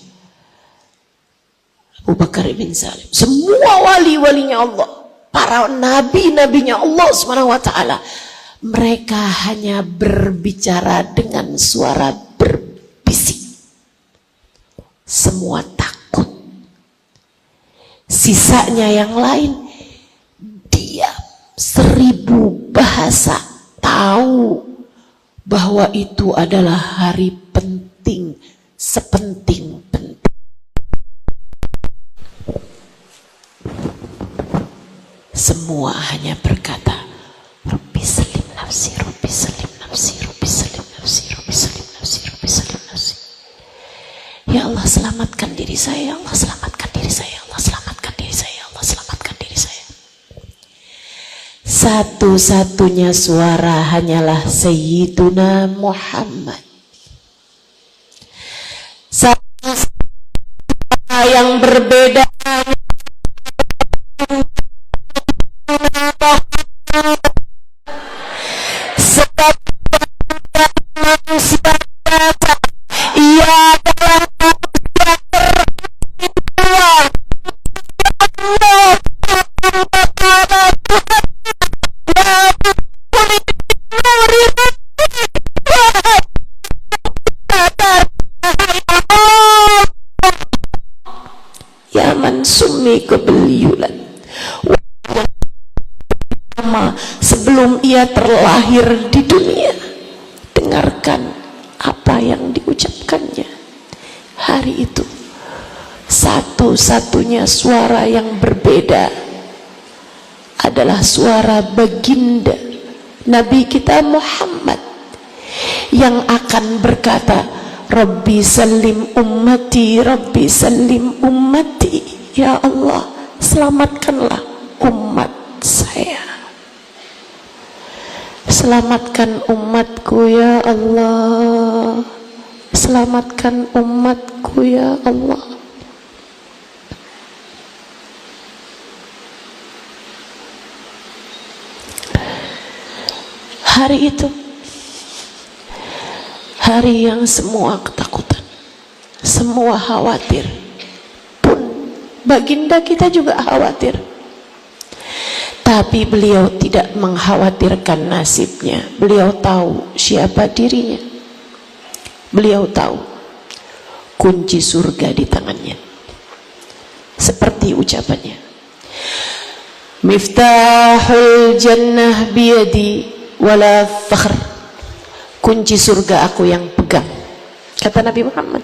Abu Bakar bin Salim, semua wali-walinya Allah, para nabi-nabinya Allah SWT, mereka hanya berbicara dengan suara berbisik. Semua takut. Sisanya yang lain diam, 1000 bahasa, tahu bahwa itu adalah hari penting, sepenting-penting. Semua hanya berkata, Rabbi salim nafsi, Rabbi salim nafsi, Rabbi salim nafsi, Rabbi salim nafsi, Rabbi salim nafsi. Ya Allah, selamatkan diri saya, ya Allah, selamatkan diri saya, ya Allah, selamatkan diri saya, ya Allah, selamatkan diri saya. Satu-satunya suara hanyalah Sayyiduna Muhammad. Satu-satunya yang berbeda sebab manusia ia adalah ya man summi qabliyulan, sebelum ia terlahir di dunia. Dengarkan apa yang diucapkannya hari itu. Satu-satunya suara yang berbeda adalah suara baginda Nabi kita Muhammad yang akan berkata, Rabbi salim ummati, Rabbi salim ummati, ya Allah, selamatkanlah umat saya. Selamatkan umatku ya Allah. Selamatkan umatku ya Allah. Hari itu hari yang semua ketakutan, semua khawatir, pun baginda kita juga khawatir. Tapi beliau tidak mengkhawatirkan nasibnya. Beliau tahu siapa dirinya. Beliau tahu kunci surga di tangannya. Seperti ucapannya, Miftahul jannah biyadi wala fakhr. Kunci surga aku yang pegang, kata Nabi Muhammad,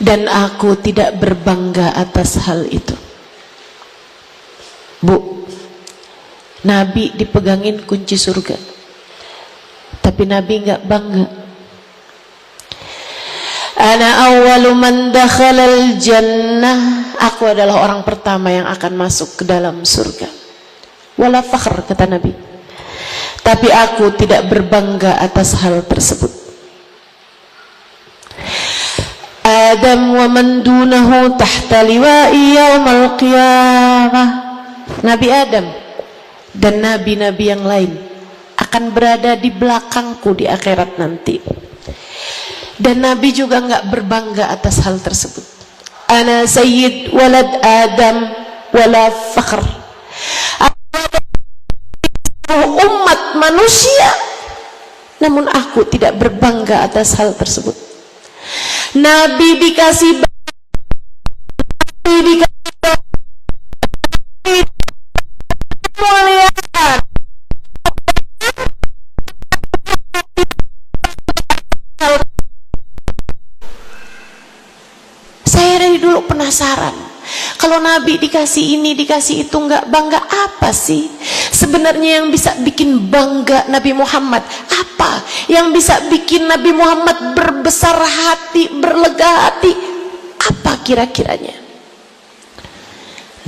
dan aku tidak berbangga atas hal itu. Bu, Nabi dipegangin kunci surga, tapi Nabi nggak bangga. Ana awwalu man dakhalal jannah. Aku adalah orang pertama yang akan masuk ke dalam surga. Wala fakhr, kata Nabi. Tapi aku tidak berbangga atas hal tersebut. Adam wa man dunahu tahta liwa'i yaumal qiyamah. Nabi Adam dan nabi-nabi yang lain akan berada di belakangku di akhirat nanti. Dan Nabi juga nggak berbangga atas hal tersebut. Ana sayyid walad Adam wala fakhr. Umat manusia, namun aku tidak berbangga atas hal tersebut. Nabi dikasih kemuliaan. Saya dari dulu penasaran, kalau Nabi dikasih ini, dikasih itu, nggak bangga apa sih? Sebenarnya yang bisa bikin bangga Nabi Muhammad apa? Yang bisa bikin Nabi Muhammad berbesar hati, berlega hati, apa kira-kiranya?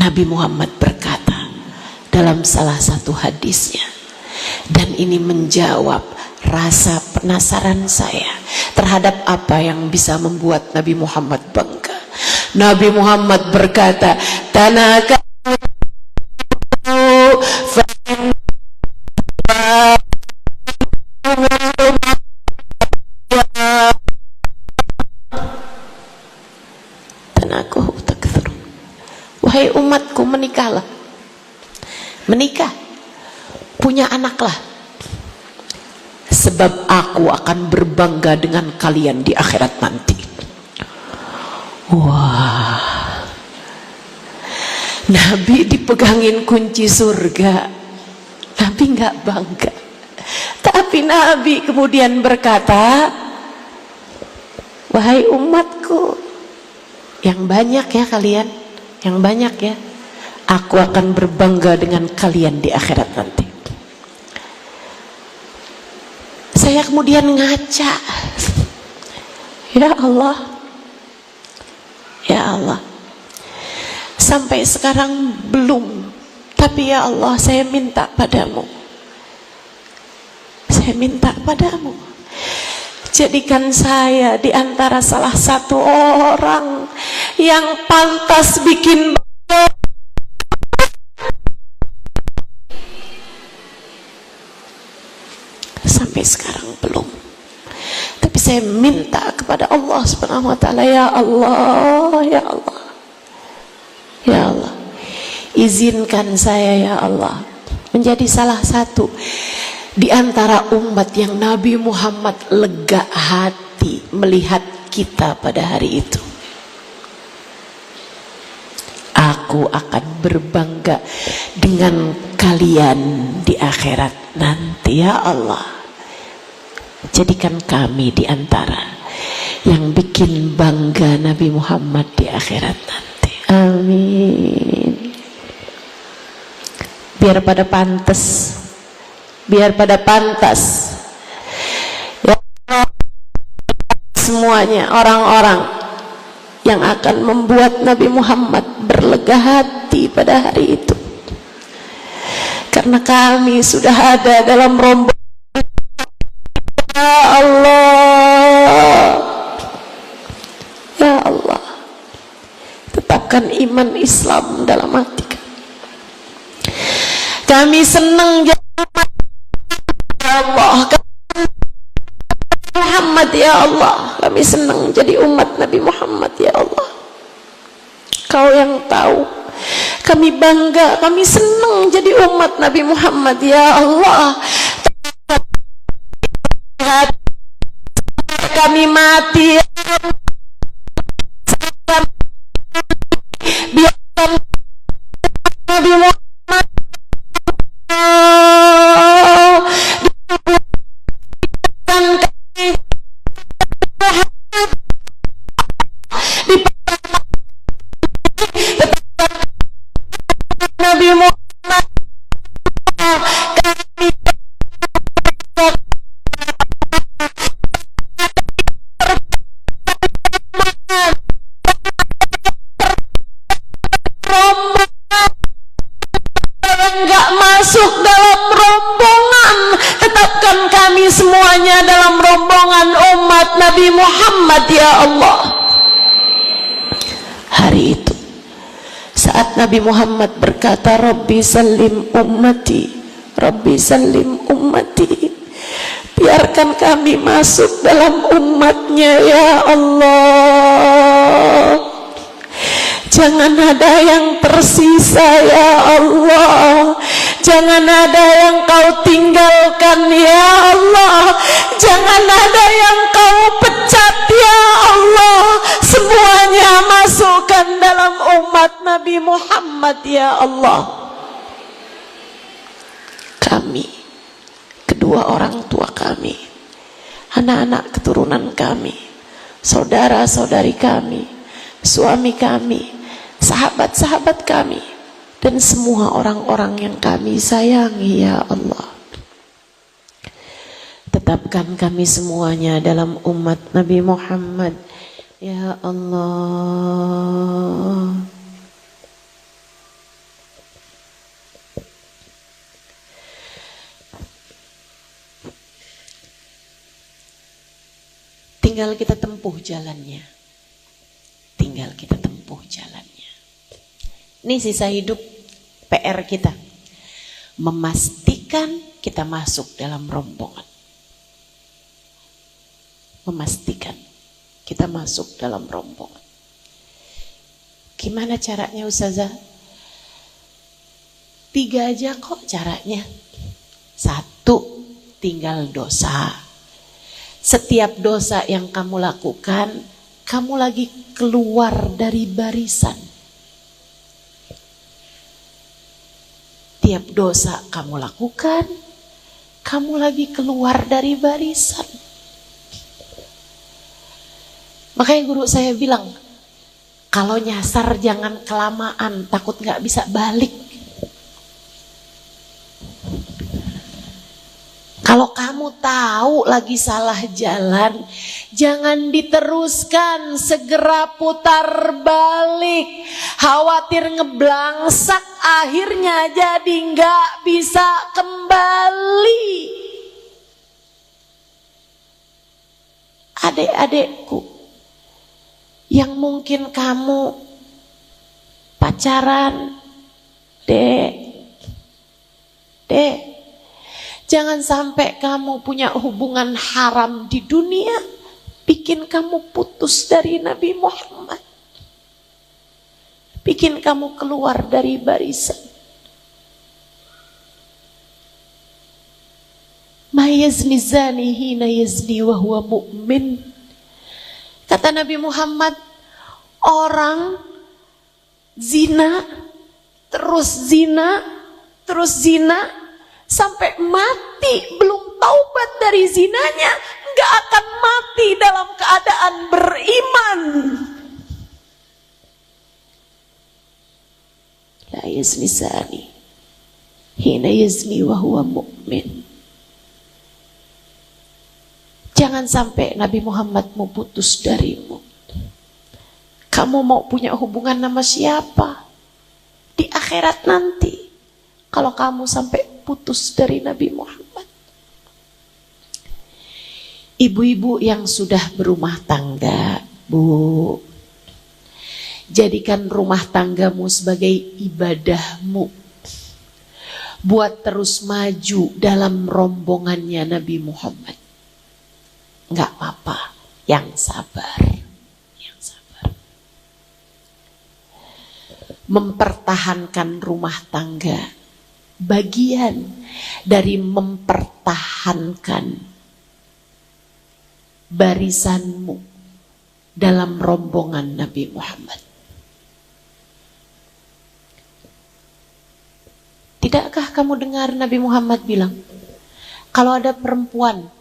Nabi Muhammad berkata dalam salah satu hadisnya, dan ini menjawab rasa penasaran saya terhadap apa yang bisa membuat Nabi Muhammad bangga. Nabi Muhammad berkata, tanaka wahai umatku, menikahlah. Menikah, punya anaklah, sebab aku akan berbangga dengan kalian di akhirat nanti. Wah, Nabi dipegangin kunci surga, Nabi nggak bangga. Tapi Nabi kemudian berkata, wahai umatku yang banyak ya kalian, yang banyak ya, aku akan berbangga dengan kalian di akhirat nanti. Saya kemudian ngaca, ya Allah, ya Allah, sampai sekarang belum, tapi ya Allah, saya minta padamu, saya minta padamu, jadikan saya di antara salah satu orang yang pantas bikin bangga. Sampai sekarang belum, tapi saya minta kepada Allah Subhanahu wa taala, ya Allah, ya Allah, ya Allah, izinkan saya ya Allah menjadi salah satu di antara umat yang Nabi Muhammad lega hati melihat kita pada hari itu. Aku akan berbangga dengan kalian di akhirat nanti, ya Allah. Jadikan kami di antara yang bikin bangga Nabi Muhammad di akhirat nanti. Amin. Biar pada pantas, biar pada pantas ya, semuanya orang-orang yang akan membuat Nabi Muhammad berlega hati pada hari itu, karena kami sudah ada dalam rombongan tetapkan iman Islam dalam hati kami. Kami senang jadi umat ya Allah, Muhammad ya Allah. Kami senang jadi umat Nabi Muhammad ya Allah. Kau yang tahu. Kami bangga, kami senang jadi umat Nabi Muhammad ya Allah. Kami mati biar Nabi Muhammad Nabi Muhammad enggak masuk dalam rombongan, tetapkan kami semuanya dalam rombongan umat Nabi Muhammad ya Allah. Hari itu saat Nabi Muhammad berkata, Rabbi salim ummati, Rabbi salim ummati, biarkan kami masuk dalam umatnya ya Allah. Jangan ada yang tersisa ya Allah. Jangan ada yang kau tinggalkan ya Allah. Jangan ada yang kau pecat ya Allah. Semuanya masukkan dalam umat Nabi Muhammad ya Allah. Kami, kedua orang tua kami, anak-anak keturunan kami, saudara-saudari kami, suami kami, sahabat-sahabat kami, dan semua orang-orang yang kami sayangi ya Allah. Tetapkan kami semuanya dalam umat Nabi Muhammad ya Allah. Tinggal kita tempuh jalannya. Tinggal kita tempuh jalannya. Ini sisa hidup PR kita. Memastikan kita masuk dalam rombongan. Memastikan kita masuk dalam rombongan. Gimana caranya Ustazah? 3 aja kok caranya. 1, tinggal dosa. Setiap dosa yang kamu lakukan, kamu lagi keluar dari barisan. Tiap dosa kamu lakukan, kamu lagi keluar dari barisan. Makanya guru saya bilang, kalau nyasar jangan kelamaan, takut gak bisa balik. Kalau kamu tahu lagi salah jalan, jangan diteruskan, segera putar balik. Khawatir ngeblangsak, akhirnya jadi nggak bisa kembali. Adik-adikku, yang mungkin kamu pacaran, dek, jangan sampai kamu punya hubungan haram di dunia bikin kamu putus dari Nabi Muhammad, bikin kamu keluar dari barisan. Ma yazni zani hina yazni wa huwa mu'min. Kata Nabi Muhammad, orang zina, terus zina, terus zina, sampai mati belum taubat dari zinanya, nggak akan mati dalam keadaan beriman. La yazni zani hina yazni wa huwa mu'min. Jangan sampai Nabi Muhammad mau putus darimu. Kamu mau punya hubungan sama siapa di akhirat nanti kalau kamu sampai putus dari Nabi Muhammad? Ibu-ibu yang sudah berumah tangga, Bu, Jadikan rumah tanggamu sebagai ibadahmu, buat terus maju dalam rombongannya Nabi Muhammad. Enggak apa-apa, yang sabar, yang sabar. Mempertahankan rumah tangga, bagian dari mempertahankan barisanmu dalam rombongan Nabi Muhammad. Tidakkah kamu dengar Nabi Muhammad bilang, kalau ada perempuan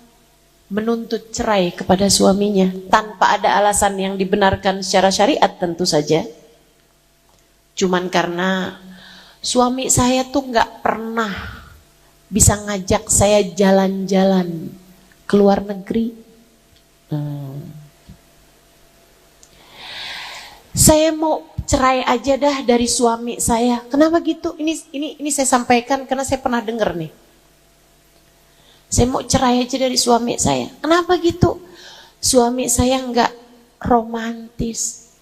menuntut cerai kepada suaminya tanpa ada alasan yang dibenarkan secara syariat tentu saja, cuman karena suami saya tuh nggak pernah bisa ngajak saya jalan-jalan ke luar negeri. Saya mau cerai aja dah dari suami saya. Kenapa gitu? Ini saya sampaikan karena saya pernah dengar nih. Saya mau cerai aja dari suami saya. Kenapa gitu? Suami saya nggak romantis.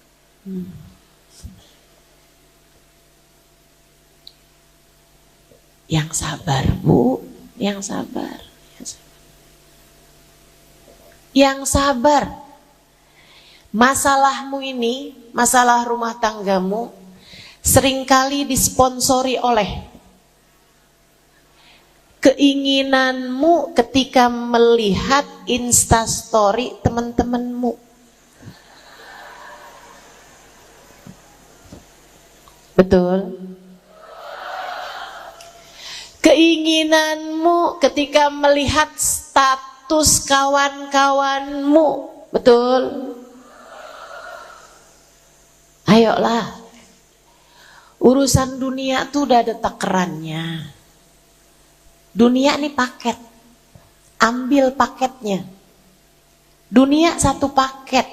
Yang sabar, Bu. Yang sabar. Yang sabar. Masalahmu ini, masalah rumah tanggamu, seringkali disponsori oleh keinginanmu ketika melihat instastory teman-temanmu. Betul? Keinginanmu ketika melihat status kawan-kawanmu. Betul? Ayolah. Urusan dunia tuh udah ada takarannya. Dunia ini paket. Ambil paketnya. Dunia satu paket.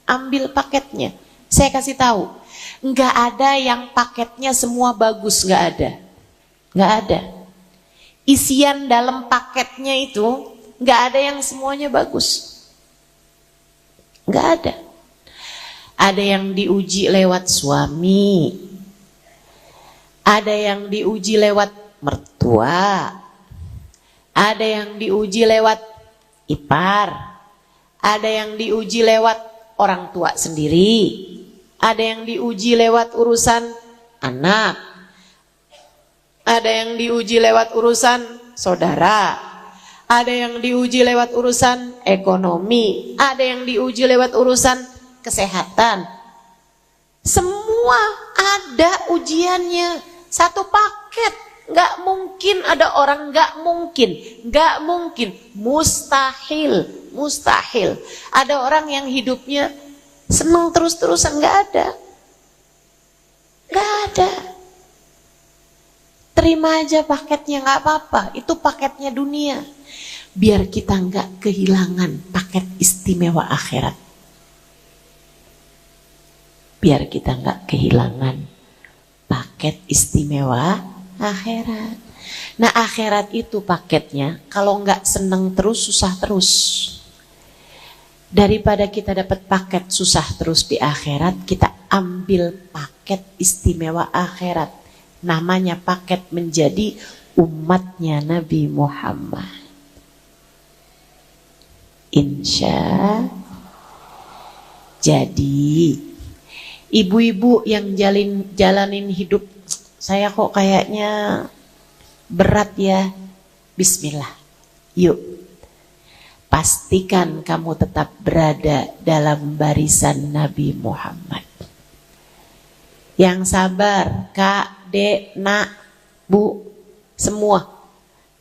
Ambil paketnya. Saya kasih tahu. Enggak ada yang paketnya semua bagus. Enggak ada. Enggak ada. Isian dalam paketnya itu enggak ada yang semuanya bagus. Enggak ada. Ada yang diuji lewat suami. Ada yang diuji lewat mertua. Ada yang diuji lewat ipar. Ada yang diuji lewat orang tua sendiri. Ada yang diuji lewat urusan anak. Ada yang diuji lewat urusan saudara. Ada yang diuji lewat urusan ekonomi. Ada yang diuji lewat urusan kesehatan. Semua ada ujiannya. Satu paket. Nggak mungkin ada orang, nggak mungkin, mustahil, ada orang yang hidupnya senang terus-terusan, nggak ada. Terima aja paketnya, nggak apa-apa, itu paketnya dunia, biar kita nggak kehilangan paket istimewa akhirat, biar kita nggak kehilangan paket istimewa akhirat. Nah, akhirat itu paketnya, kalau nggak seneng terus, susah terus. Daripada kita dapat paket susah terus di akhirat, kita ambil paket istimewa akhirat. Namanya paket menjadi umatnya Nabi Muhammad. Insya. Jadi, ibu-ibu yang jalanin hidup, saya kok kayaknya berat ya. Bismillah. Yuk. Pastikan kamu tetap berada dalam barisan Nabi Muhammad. Yang sabar, Kak, Dek, Nak, Bu, semua.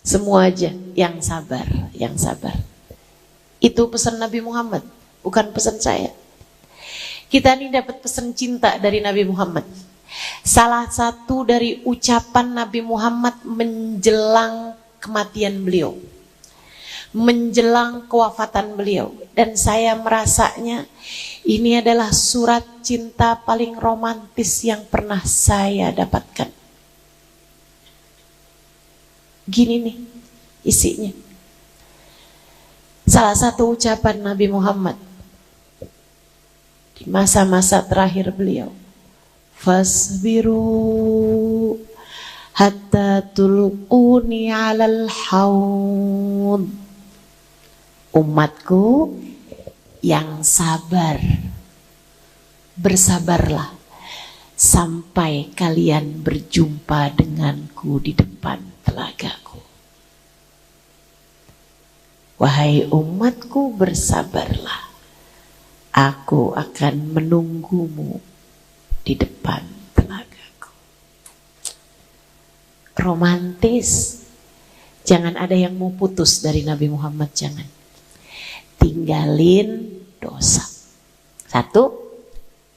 Semua aja yang sabar, yang sabar. Itu pesan Nabi Muhammad, bukan pesan saya. Kita ini dapat pesan cinta dari Nabi Muhammad. Salah satu dari ucapan Nabi Muhammad menjelang kematian beliau, menjelang kewafatan beliau, dan saya merasanya ini adalah surat cinta paling romantis yang pernah saya dapatkan. Gini nih isinya. Salah satu ucapan Nabi Muhammad di masa-masa terakhir beliau. fasbiru hatta tulquni 'alal haud. Umatku yang sabar, bersabarlah sampai kalian berjumpa denganku di depan telagaku. Wahai umatku, bersabarlah, aku akan menunggumu di depan telagaku. Romantis. Jangan ada yang mau putus dari Nabi Muhammad, jangan. Tinggalin dosa. 1,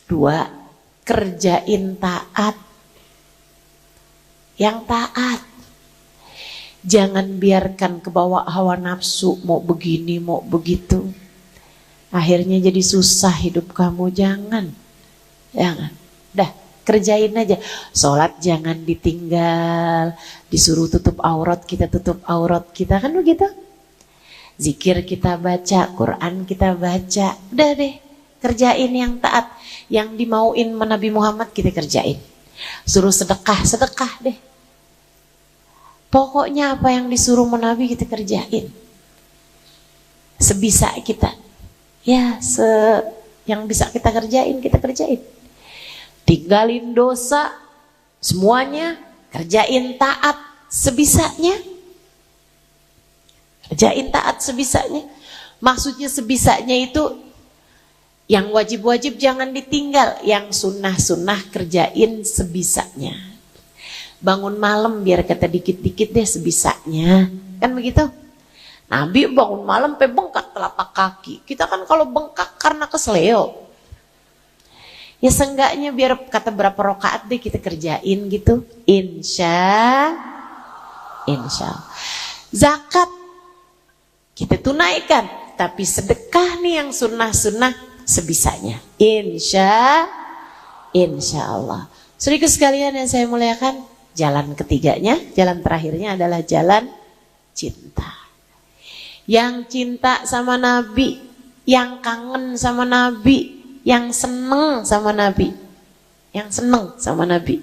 2, kerjain taat. Yang taat. Jangan biarkan kebawa hawa nafsu, mau begini, mau begitu. Akhirnya jadi susah hidup kamu, jangan. Jangan. Dah, kerjain aja. Sholat jangan ditinggal. Disuruh tutup aurat, kita tutup aurat kita, kan begitu? Zikir kita baca, Quran kita baca. Udah deh, kerjain yang taat. Yang dimauin Nabi Muhammad kita kerjain. Suruh sedekah, sedekah deh. Pokoknya apa yang disuruh Nabi kita kerjain. Sebisa kita. Ya, yang bisa kita kerjain, kita kerjain. Tinggalin dosa, semuanya. Kerjain taat sebisanya. Kerjain taat sebisanya. Maksudnya sebisanya itu yang wajib-wajib jangan ditinggal, yang sunnah-sunnah kerjain sebisanya. Bangun malam biar kata dikit-dikit deh sebisanya, kan begitu? Nabi bangun malam sampai bengkak telapak kaki. Kita kan kalau bengkak karena kesleo. Ya seenggaknya biar kata berapa rakaat deh kita kerjain gitu. Insya Allah. Zakat kita tunaikan, tapi sedekah nih yang sunnah-sunnah sebisanya. Insya Allah. Saudaraku sekalian yang saya muliakan, jalan ketiganya, jalan terakhirnya adalah jalan cinta. Yang cinta sama Nabi, yang kangen sama Nabi, yang seneng sama Nabi, yang seneng sama Nabi.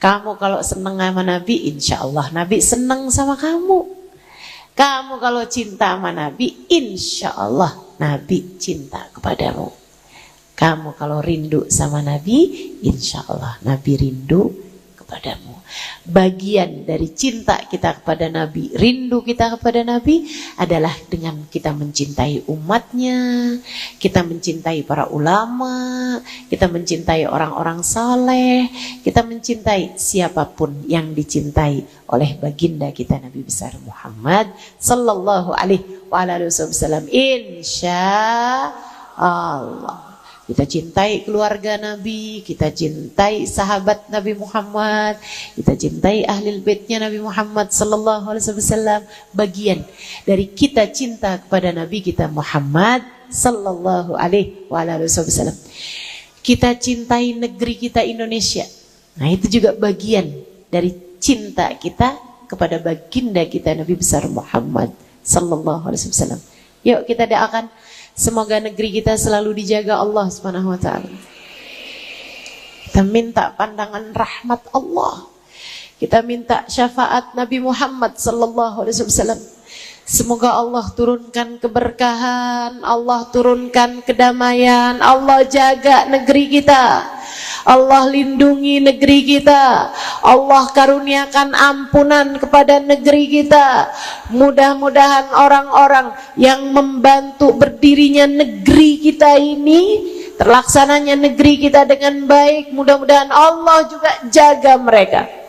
Kamu kalau seneng sama Nabi, insya Allah Nabi seneng sama kamu. Kamu kalau cinta sama Nabi, insya Allah Nabi cinta kepadamu. Kamu kalau rindu sama Nabi, insya Allah Nabi rindu kepadamu. Bagian dari cinta kita kepada Nabi, rindu kita kepada Nabi adalah dengan kita mencintai umatnya, kita mencintai para ulama, kita mencintai orang-orang saleh, kita mencintai siapapun yang dicintai oleh baginda kita Nabi besar Muhammad sallallahu alaihi wasallam. Insya Allah. Kita cintai keluarga Nabi, kita cintai sahabat Nabi Muhammad, kita cintai ahli baitnya Nabi Muhammad sallallahu alaihi wasallam. Bagian dari kita cinta kepada Nabi kita Muhammad sallallahu alaihi wasallam. Kita cintai negeri kita Indonesia. Nah, itu juga bagian dari cinta kita kepada baginda kita Nabi besar Muhammad sallallahu alaihi wasallam. Yuk kita doakan semoga negeri kita selalu dijaga Allah Subhanahu wa taala. Kita minta pandangan rahmat Allah. Kita minta syafaat Nabi Muhammad sallallahu alaihi wasallam. Semoga Allah turunkan keberkahan, Allah turunkan kedamaian, Allah jaga negeri kita. Allah lindungi negeri kita. Allah karuniakan ampunan kepada negeri kita. Mudah-mudahan orang-orang yang membantu berdirinya negeri kita ini, terlaksananya negeri kita dengan baik, mudah-mudahan Allah juga jaga mereka.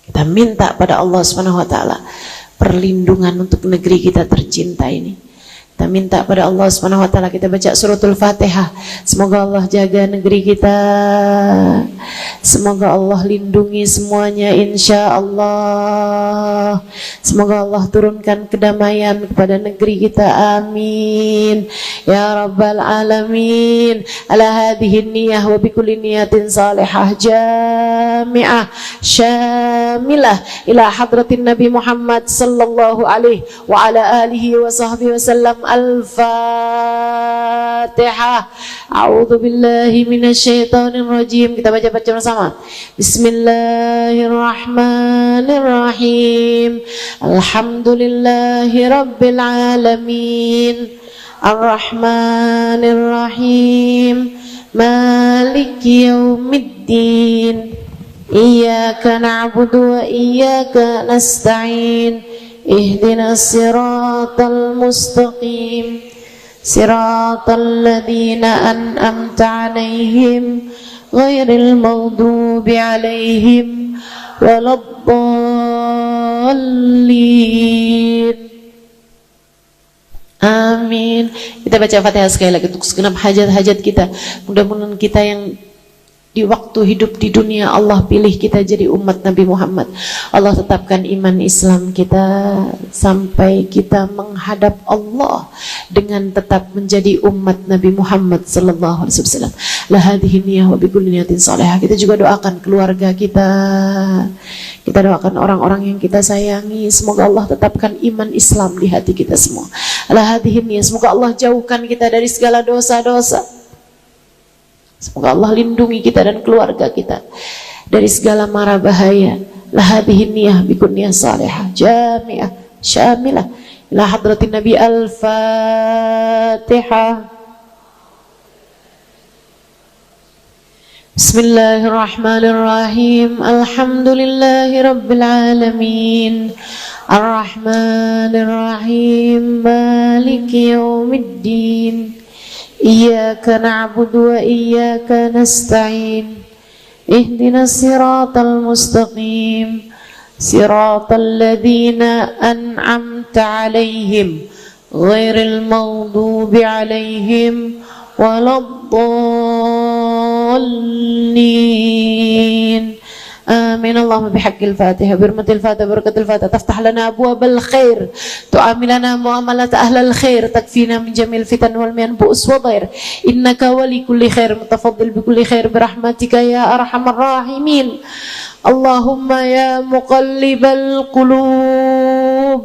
Kita minta pada Allah Subhanahu wa taala perlindungan untuk negeri kita tercinta ini. Kita minta pada Allah Subhanahu wa taala, kita baca suratul Fatihah. Semoga Allah jaga negeri kita. Semoga Allah lindungi semuanya insya Allah. Semoga Allah turunkan kedamaian kepada negeri kita. Amin. Ya Rabbal Alamin. Ala hadhihi niyah wa bikulli niyatin salihah jami'ah syamilah ila hadratin Nabi Muhammad sallallahu alaihi wa ala alihi wa sahbihi wa sallam. Al-Fatihah. A'udzu billahi minasyaitonir rajim. Kita baca bersama. Bismillahirrahmanirrahim. Alhamdulillahi rabbil alamin. Ar-Rahmanir-Rahim. Maliki yaumiddin. Iyyaka na'budu wa iyyaka nasta'in. Ihdinas siratal mustaqim. Siratal ladzina an'amta 'alaihim ghairil maghdubi 'alaihim waladdallin. Amin. Kita baca Fatihah sekali lagi untuk segenap hajat-hajat kita. Mudah-mudahan kita yang di waktu hidup di dunia Allah pilih kita jadi umat Nabi Muhammad. Allah tetapkan iman Islam kita sampai kita menghadap Allah dengan tetap menjadi umat Nabi Muhammad sallallahu alaihi wasallam. La hadhihi niyyah wa bi kulli niyatin salihah. Kita juga doakan keluarga kita. Kita doakan orang-orang yang kita sayangi, semoga Allah tetapkan iman Islam di hati kita semua. La hadhihi niyyah, semoga Allah jauhkan kita dari segala dosa-dosa. Semoga Allah lindungi kita dan keluarga kita dari segala mara bahaya. La hadhihi niyyah bi kulli niyyah salihah jami'ah syamilah ila hadratin Nabi. Al-Fatihah. Bismillahirrahmanirrahim. Alhamdulillahi rabbil alamin. Ar-Rahmanir-Rahim. Maliki yaumiddin. Iyyaka na'budu wa iyyaka nasta'in. Ihdinas siratal mustaqim. Siratal ladzina an'amta 'alaihim ghairil maghdubi 'alaihim waladdallin. آمين. اللهم بحق الفاتحة برمة الفاتحة بركة الفاتحة تفتح لنا أبواب الخير، تعامل لنا معاملة أهل الخير، تكفينا من جميع الفتن والميان بؤس وضير، إنك ولي كل خير متفضل بكل خير برحمتك يا أرحم الراحمين. اللهم يا مقلب القلوب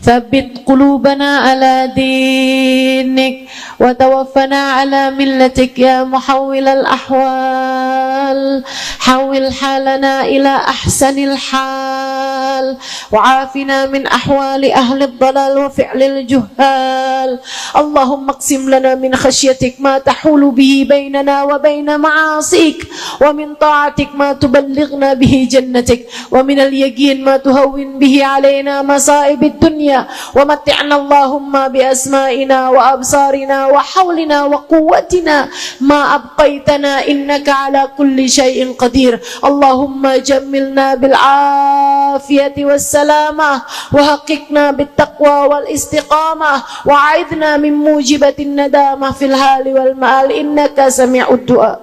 ثبت قلوبنا على دينك وتوفنا على ملتك يا محول الأحوال. حول حالنا إلى أحسن الحال وعافنا من أحوال أهل الضلال وفعل الجهال. اللهم اقسم لنا من خشيتك ما تحول به بيننا وبين معاصيك، ومن طاعتك ما تبلغنا به جنتك، ومن اليقين ما تهون به علينا مصائب الدنيا، ومتعنا اللهم بأسمائنا وأبصارنا وحولنا وقوتنا ما أبقيتنا إنك على كل شيء قدير. اللهم جملنا بالعافية والسلامة، وحققنا بالتقوى والاستقامة، وعذنا من موجبة الندامة في الحال والمآل إنك سميع الدعاء.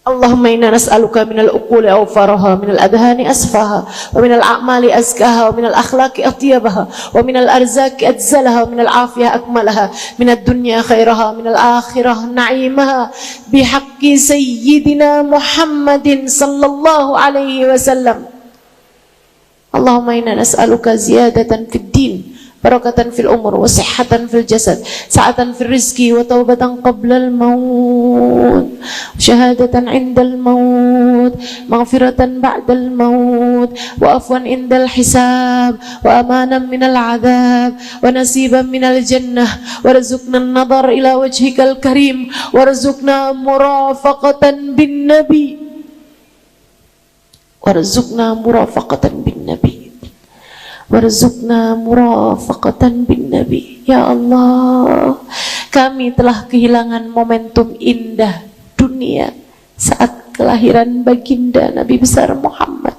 اللهم إنا نسألك من العقول أوفرها، من الأذهان أصفاها، ومن الأعمال أزكاها، ومن الأخلاق أطيبها، ومن الأرزاق أجزلها، ومن العافية أكملها، من الدنيا خيرها، من الآخرة نعيمها، بحق سيدنا محمد صلى الله عليه وسلم. اللهم إنا نسألك زيادة في الدين، بركة في الأمور، وصحة في الجسد، سعة في الرزق، وتوبة قبل الموت، شهادة عند الموت، مغفرة بعد الموت، وعفوا عند الحساب، وأمانا من العذاب، ونصيبا من الجنة، وارزقنا النظر إلى وجهك الكريم، وارزقنا مرافقة بالنبي، وارزقنا مرافقة بالنبي، warzuqna murafaqatan bin nabi. Ya Allah, kami telah kehilangan momentum indah dunia saat kelahiran baginda Nabi besar Muhammad.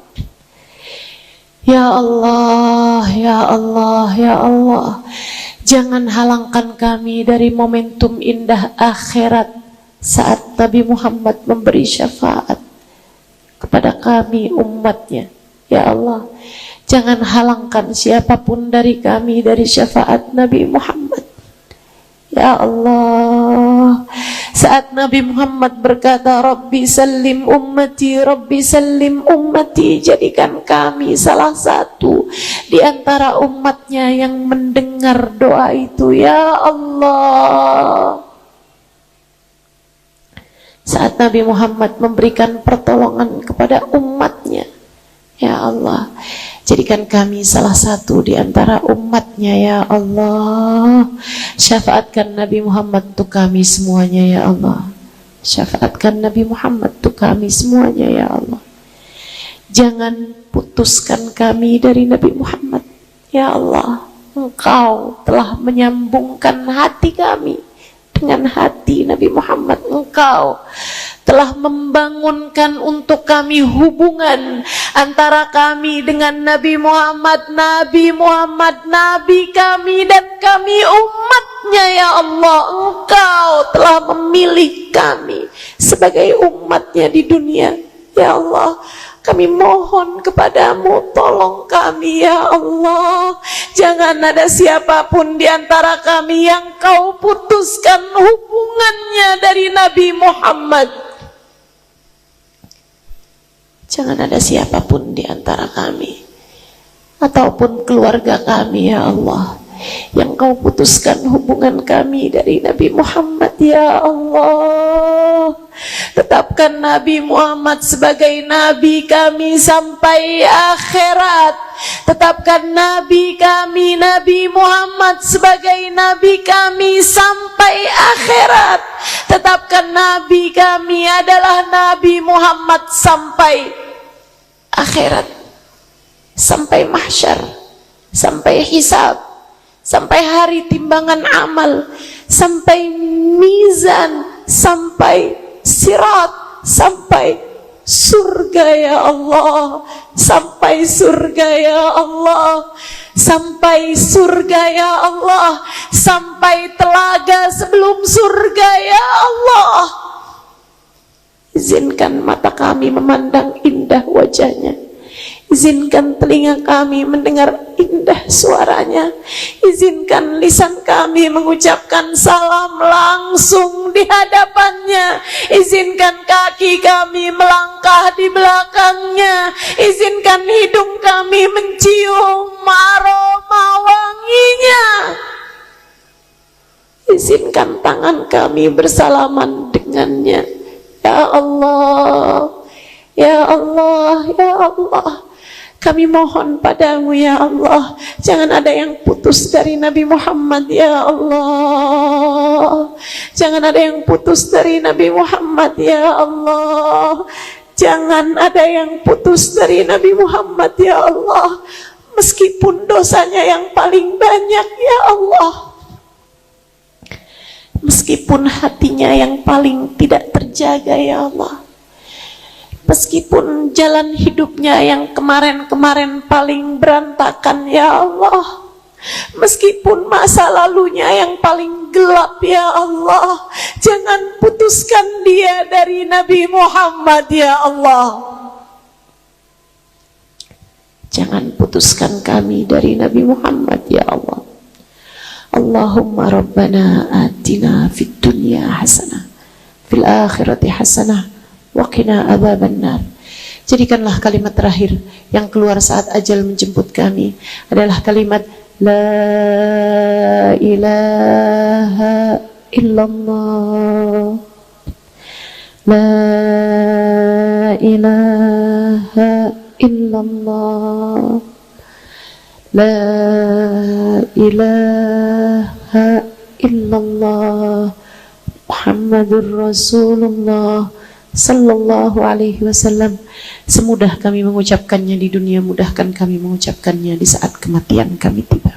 Ya Allah, ya Allah, ya Allah, jangan halangkan kami dari momentum indah akhirat saat Nabi Muhammad memberi syafaat kepada kami umatnya. Ya Allah, jangan halangkan siapapun dari kami dari syafaat Nabi Muhammad. Ya Allah, Saat Nabi Muhammad berkata, Rabbi salim ummati, jadikan kami salah satu di antara umatnya yang mendengar doa itu, ya Allah. Saat Nabi Muhammad memberikan pertolongan kepada umatnya, ya Allah, jadikan kami salah satu di antara umatnya, ya Allah. Syafaatkan Nabi Muhammad untuk kami semuanya, ya Allah. Syafaatkan Nabi Muhammad untuk kami semuanya, ya Allah. Jangan putuskan kami dari Nabi Muhammad, ya Allah. Engkau telah menyambungkan hati kami dengan hati Nabi Muhammad. Engkau telah membangunkan untuk kami hubungan antara kami dengan Nabi Muhammad, Nabi kami dan kami umatnya, ya Allah. Engkau telah memilih kami sebagai umatnya di dunia, ya Allah. Kami mohon kepadamu, tolong kami, ya Allah. Jangan ada siapapun di antara kami yang kau putuskan hubungannya dari Nabi Muhammad. Jangan ada siapapun di antara kami ataupun keluarga kami, ya Allah, yang kau putuskan hubungan kami dari Nabi Muhammad, ya Allah. Tetapkan Nabi Muhammad sebagai Nabi kami sampai akhirat. Tetapkan Nabi kami, Nabi Muhammad sebagai Nabi kami sampai akhirat. Tetapkan Nabi kami adalah Nabi Muhammad sampai akhirat, sampai mahsyar, sampai hisab, sampai hari timbangan amal, sampai mizan, sampai sirat, sampai surga, ya Allah. Sampai surga, ya Allah. Sampai surga, ya Allah. Sampai telaga sebelum surga, ya Allah. Izinkan mata kami memandang indah wajahnya. Izinkan telinga kami mendengar indah suaranya. Izinkan lisan kami mengucapkan salam langsung di hadapannya. Izinkan kaki kami melangkah di belakangnya. Izinkan hidung kami mencium aroma wanginya. Izinkan tangan kami bersalaman dengannya. Ya Allah, ya Allah, ya Allah. Kami mohon padamu, ya Allah, jangan ada yang putus dari Nabi Muhammad, ya Allah. Jangan ada yang putus dari Nabi Muhammad, ya Allah. Jangan ada yang putus dari Nabi Muhammad, ya Allah. Meskipun dosanya yang paling banyak, ya Allah. Meskipun hatinya yang paling tidak terjaga, ya Allah. Meskipun jalan hidupnya yang kemarin-kemarin paling berantakan, ya Allah. Meskipun masa lalunya yang paling gelap, ya Allah. Jangan putuskan dia dari Nabi Muhammad, ya Allah. Jangan putuskan kami dari Nabi Muhammad, ya Allah. Allahumma Rabbana atina fid dunya hasanah, fil akhirati hasanah, wa qina adzabannar. Jadikanlah kalimat terakhir yang keluar saat ajal menjemput kami adalah kalimat La ilaha illallah, La ilaha illallah, La ilaha illallah, Muhammadur Rasulullah Sallallahu alaihi wasallam. Semudah kami mengucapkannya di dunia, mudahkan kami mengucapkannya di saat kematian kami tiba.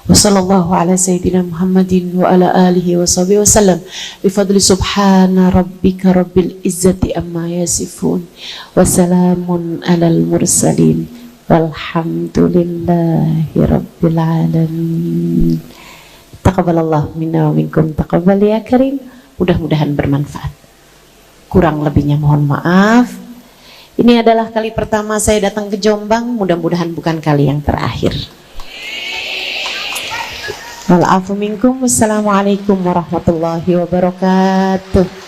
Wa sallallahu ala sayyidina Muhammadin wa ala alihi wa sahbihi wasallam. Bifadli subhana rabbika rabbil izzati amma yasifun. Wa salamun alal mursalin. Walhamdulillahi rabbil alamin. Taqabbalallahu minna wa minkum, taqabbal ya karim. Mudah-mudahan bermanfaat. Kurang lebihnya mohon maaf. Ini adalah kali pertama saya datang ke Jombang, mudah-mudahan bukan kali yang terakhir. Wal afu minkum. Wassalamualaikum warahmatullahi wabarakatuh.